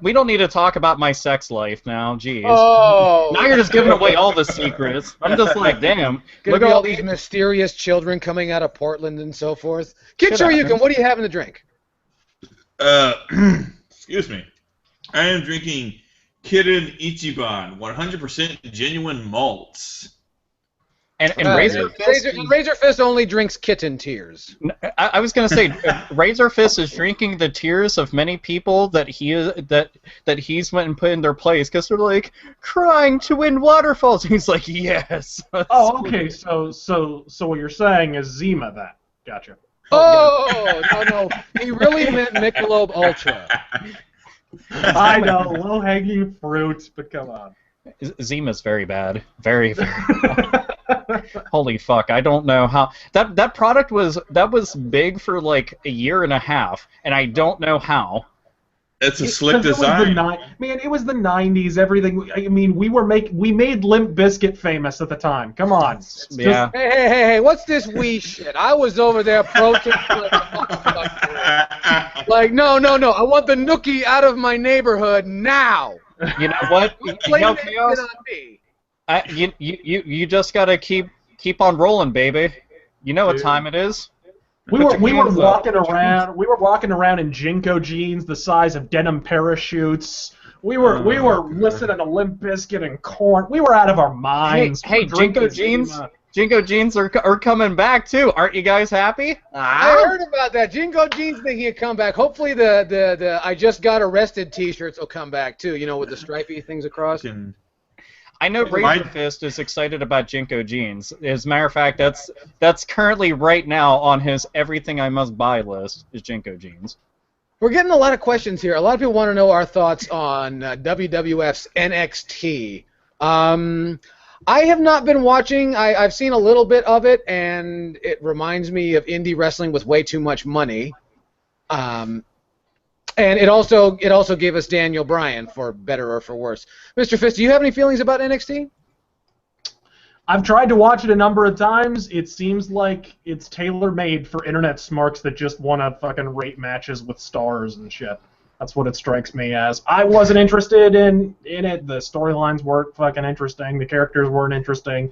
we don't need to talk about my sex life now. Jeez. Oh. Now you're just giving away all the secrets. I'm just like, damn. Look at all these mysterious children coming out of Portland and so forth. Kid Shoryuken, what do you have in the drink? Excuse me. I am drinking Kirin Ichiban, 100% genuine malts. And Razor Fist only drinks kitten tears. I was gonna say, Razor Fist is drinking the tears of many people that he's went and put in their place because they're like crying to win waterfalls. And he's like, yes. Oh, okay. So what you're saying is Zima then? Gotcha. Oh no, he really meant Michelob Ultra. I know, low-hanging fruit, but come on. Zima's very bad. Very, very bad. Holy fuck, I don't know how... That product was big for like a year and a half, and I don't know how. It's a slick design. It was the 90s, everything... I mean, we made Limp Bizkit famous at the time. Come on. Yeah. Hey, what's this wee shit? I was over there protesting. Like, no, I want the nookie out of my neighborhood now. You know what? Chaos? You just gotta keep on rolling, baby. You know what time it is. We were walking around in Jinko jeans the size of denim parachutes. We were listening to Limp Bizkit and Korn. We were out of our minds. Hey, Jinko jeans. Jinko jeans are coming back too. Aren't you guys happy? I heard about that. Jinko jeans making a comeback. Hopefully the I just got arrested T-shirts will come back too. You know, with the stripy things across. I know Razor Fist is excited about Jinko jeans. As a matter of fact, that's currently right now on his everything I must buy list is Jinko jeans. We're getting a lot of questions here. A lot of people want to know our thoughts on WWF's NXT. I have not been watching. I've seen a little bit of it, and it reminds me of indie wrestling with way too much money. And it also gave us Daniel Bryan, for better or for worse. Mr. Fist, do you have any feelings about NXT? I've tried to watch it a number of times. It seems like it's tailor-made for internet smarks that just want to fucking rate matches with stars and shit. That's what it strikes me as. I wasn't interested in it. The storylines weren't fucking interesting. The characters weren't interesting.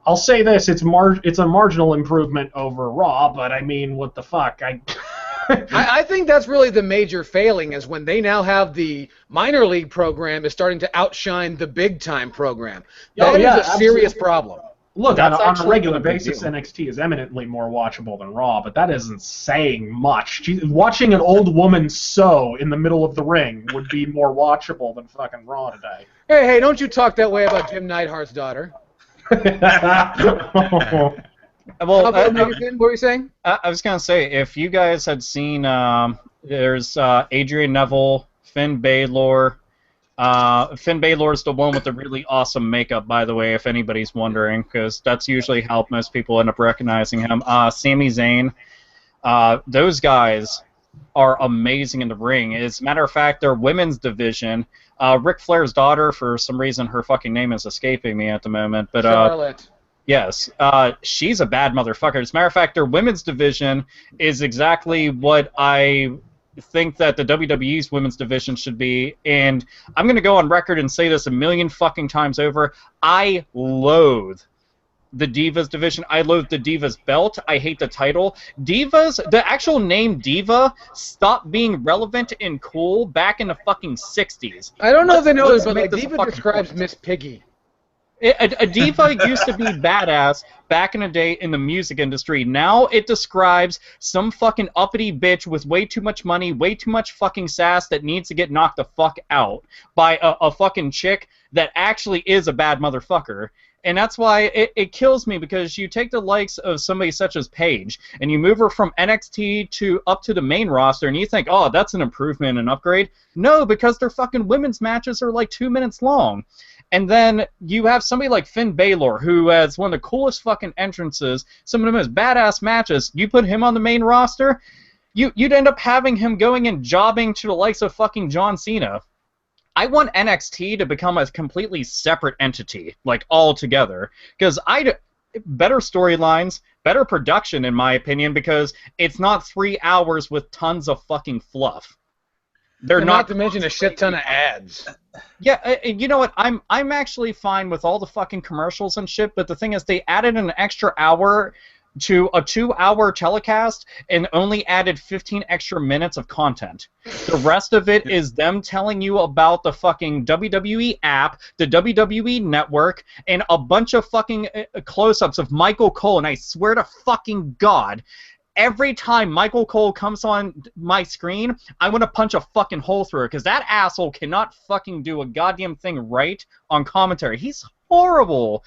I'll say this: it's a marginal improvement over Raw, but I mean, what the fuck? I think that's really the major failing, is when they now have the minor league program is starting to outshine the big time program. That is a serious problem. Look, on a regular basis, NXT is eminently more watchable than Raw, but that isn't saying much. Watching an old woman sew in the middle of the ring would be more watchable than fucking Raw today. Hey, don't you talk that way about Jim Neidhart's daughter. Well, what were you saying? I was going to say, if you guys had seen, there's Adrian Neville, Finn Balor. Finn Balor is the one with the really awesome makeup, by the way, if anybody's wondering, because that's usually how most people end up recognizing him. Sami Zayn. Those guys are amazing in the ring. As a matter of fact, their women's division, Ric Flair's daughter, for some reason her fucking name is escaping me at the moment, but Charlotte. Yes, she's a bad motherfucker. As a matter of fact, their women's division is exactly what I think that the WWE's women's division should be, and I'm going to go on record and say this a million fucking times over. I loathe the Divas division. I loathe the Divas belt. I hate the title. Divas, the actual name Diva, stopped being relevant and cool back in the fucking 60s. I don't know if they know this, but like Diva describes Miss Piggy. A diva used to be badass back in the day in the music industry. Now it describes some fucking uppity bitch with way too much money, way too much fucking sass that needs to get knocked the fuck out by a fucking chick that actually is a bad motherfucker. And that's why it kills me, because you take the likes of somebody such as Paige and you move her from NXT to up to the main roster and you think, oh, that's an improvement, an upgrade. No, because their fucking women's matches are like 2 minutes long. And then you have somebody like Finn Balor, who has one of the coolest fucking entrances, some of the most badass matches. You put him on the main roster, you'd end up having him going and jobbing to the likes of fucking John Cena. I want NXT to become a completely separate entity, like all together, because better storylines, better production, in my opinion, because it's not 3 hours with tons of fucking fluff. They're And not not to mention a shit ton of ads. Yeah, you know what? I'm actually fine with all the fucking commercials and shit, but the thing is, they added an extra hour to a 2-hour telecast and only added 15 extra minutes of content. The rest of it is them telling you about the fucking WWE app, the WWE network, and a bunch of fucking close-ups of Michael Cole, and I swear to fucking God, every time Michael Cole comes on my screen, I want to punch a fucking hole through it, because that asshole cannot fucking do a goddamn thing right on commentary. He's horrible.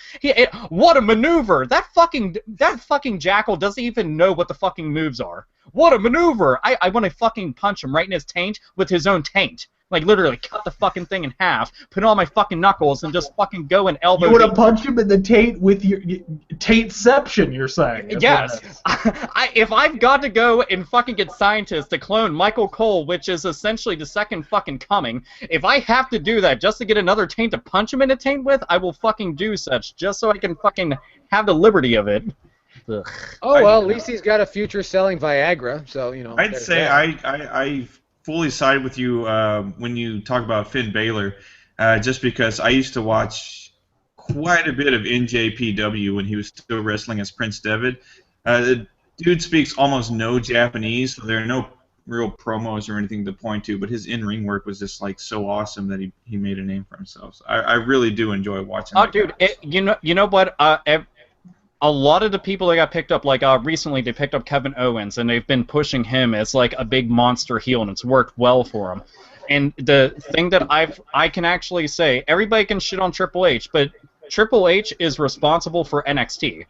What a maneuver! That fucking jackal doesn't even know what the fucking moves are. What a maneuver! I want to fucking punch him right in his taint with his own taint. Like, literally, cut the fucking thing in half, put it on my fucking knuckles, and just fucking go and elbow. You want to punch him in the taint with your taintception, you're saying? Yes. If I've got to go and fucking get scientists to clone Michael Cole, which is essentially the second fucking coming, if I have to do that just to get another taint to punch him in a taint with, I will fucking do such, just so I can fucking have the liberty of it. Ugh. Oh, well, at least he's got a future selling Viagra, so, you know. I'd say I fully side with you when you talk about Finn Balor, just because I used to watch quite a bit of NJPW when he was still wrestling as Prince Devitt. The dude speaks almost no Japanese, so there are no real promos or anything to point to, but his in-ring work was just like so awesome that he made a name for himself. So I really do enjoy watching. Oh, dude, you know what? A lot of the people that got picked up, like recently they picked up Kevin Owens, and they've been pushing him as like a big monster heel, and it's worked well for him. And the thing that I can actually say, everybody can shit on Triple H, but Triple H is responsible for NXT,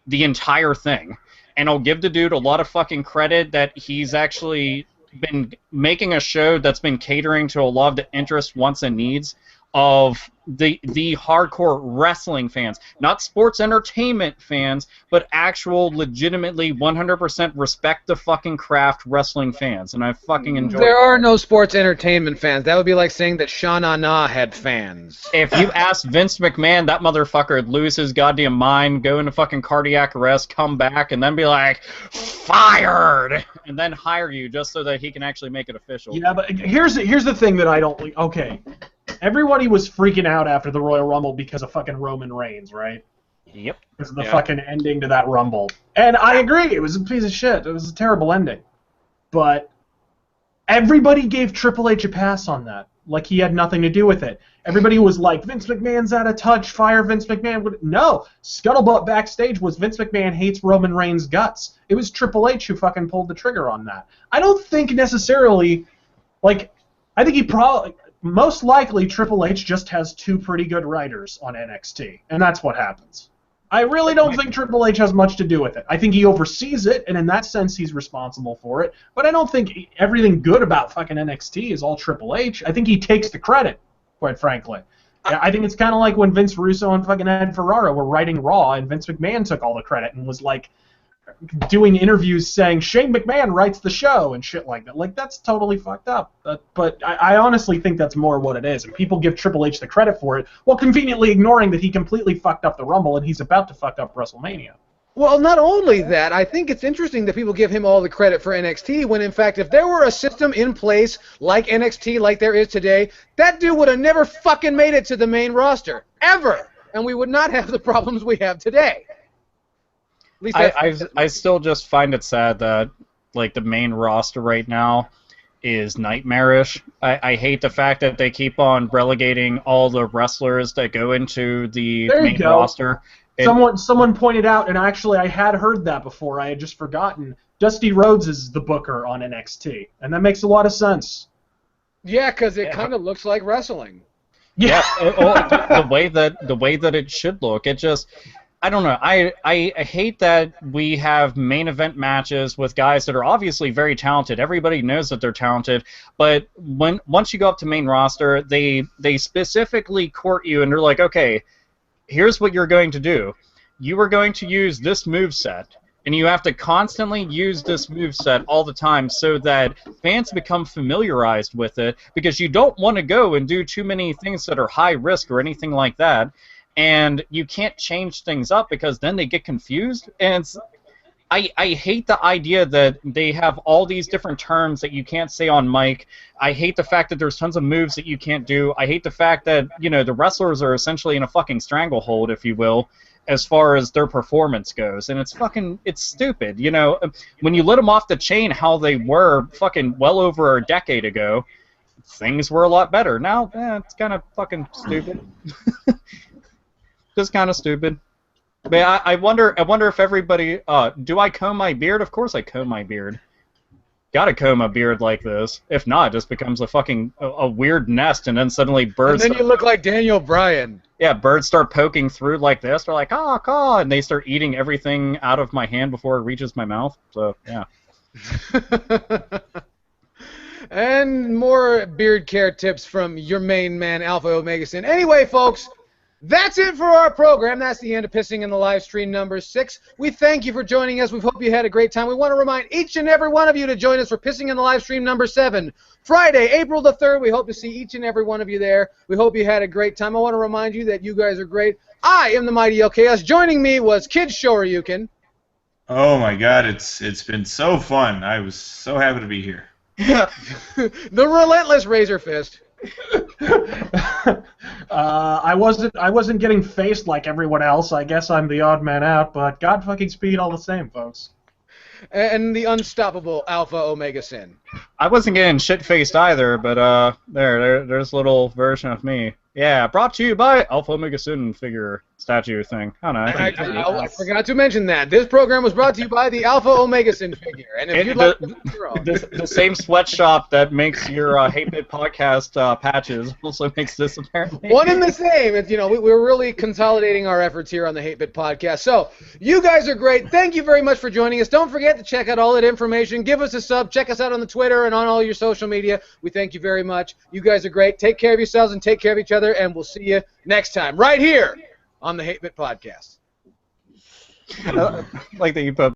the entire thing. And I'll give the dude a lot of fucking credit that he's actually been making a show that's been catering to a lot of the interests, wants, and needs of the hardcore wrestling fans, not sports entertainment fans, but actual legitimately 100% respect the fucking craft wrestling fans, and I fucking enjoy There are no sports entertainment fans. That would be like saying that Sha Na Na had fans. If you ask Vince McMahon, that motherfucker would lose his goddamn mind, go into fucking cardiac arrest, come back, and then be like, fired! And then hire you just so that he can actually make it official. Yeah, but here's the thing that I don't... Okay. Everybody was freaking out after the Royal Rumble because of fucking Roman Reigns, right? Yep. Because of the fucking ending to that Rumble. And I agree, it was a piece of shit. It was a terrible ending. But everybody gave Triple H a pass on that. Like he had nothing to do with it. Everybody was like, Vince McMahon's out of touch, fire Vince McMahon. No, scuttlebutt backstage was Vince McMahon hates Roman Reigns' guts. It was Triple H who fucking pulled the trigger on that. I don't think necessarily, like, I think he probably... Most likely, Triple H just has two pretty good writers on NXT, and that's what happens. I really don't think Triple H has much to do with it. I think he oversees it, and in that sense, he's responsible for it. But I don't think everything good about fucking NXT is all Triple H. I think he takes the credit, quite frankly. I think it's kind of like when Vince Russo and fucking Ed Ferrara were writing Raw, and Vince McMahon took all the credit and was like doing interviews saying Shane McMahon writes the show and shit like that. Like, that's totally fucked up. But I honestly think that's more what it is. And people give Triple H the credit for it while conveniently ignoring that he completely fucked up the Rumble and he's about to fuck up WrestleMania. Well, not only that, I think it's interesting that people give him all the credit for NXT when, in fact, if there were a system in place like NXT, like there is today, that dude would have never fucking made it to the main roster. Ever. And we would not have the problems we have today. I still just find it sad that like the main roster right now is nightmarish. I hate the fact that they keep on relegating all the wrestlers that go into the main roster. Someone pointed out, and actually I had heard that before, I had just forgotten, Dusty Rhodes is the booker on NXT, and that makes a lot of sense. Yeah, because it kind of looks like wrestling. Yeah, the way that it should look, it just... I don't know. I hate that we have main event matches with guys that are obviously very talented. Everybody knows that they're talented, but once you go up to main roster, they specifically court you and they're like, okay, here's what you're going to do. You are going to use this moveset, and you have to constantly use this moveset all the time so that fans become familiarized with it, because you don't want to go and do too many things that are high risk or anything like that. And you can't change things up because then they get confused. And I hate the idea that they have all these different terms that you can't say on mic. I hate the fact that there's tons of moves that you can't do. I hate the fact that, you know, the wrestlers are essentially in a fucking stranglehold, if you will, as far as their performance goes. And it's stupid. You know, when you let them off the chain how they were fucking well over a decade ago, things were a lot better. Now, it's kind of fucking stupid. Just kind of stupid. But I wonder if everybody. Do I comb my beard? Of course I comb my beard. Gotta comb a beard like this. If not, it just becomes a fucking a weird nest, and then suddenly birds. And then you look like Daniel Bryan. Yeah, birds start poking through like this. They're like, caw, and they start eating everything out of my hand before it reaches my mouth. So yeah. And more beard care tips from your main man, Alpha Omega Sin. Anyway, folks. That's it for our program. That's the end of Pissing in the Live Stream number 6. We thank you for joining us. We hope you had a great time. We want to remind each and every one of you to join us for Pissing in the Live Stream number 7, Friday, April the 3rd. We hope to see each and every one of you there. We hope you had a great time. I want to remind you that you guys are great. I am the Mighty LKS. Joining me was Kid Shoryuken. Oh my God, it's been so fun. I was so happy to be here. The relentless Razor Fist. I wasn't getting faced like everyone else. I guess I'm the odd man out, but God fucking speed all the same, folks. And the unstoppable Alpha Omega Sin. I wasn't getting shit-faced either, but there's a little version of me. Yeah, brought to you by Alpha Omega Sin figure statue thing. I don't know. I forgot to mention that. This program was brought to you by the Alpha Omega Sin figure. And if you'd like the same sweatshop that makes your HBP podcast patches also makes this apparently. One and the same. It's, you know, we're really consolidating our efforts here on the HBP podcast. So, you guys are great. Thank you very much for joining us. Don't forget to check out all that information. Give us a sub. Check us out on the Twitter and on all your social media. We thank you very much. You guys are great. Take care of yourselves and take care of each other, and we'll see you next time right here on the HBP podcast. Like that you put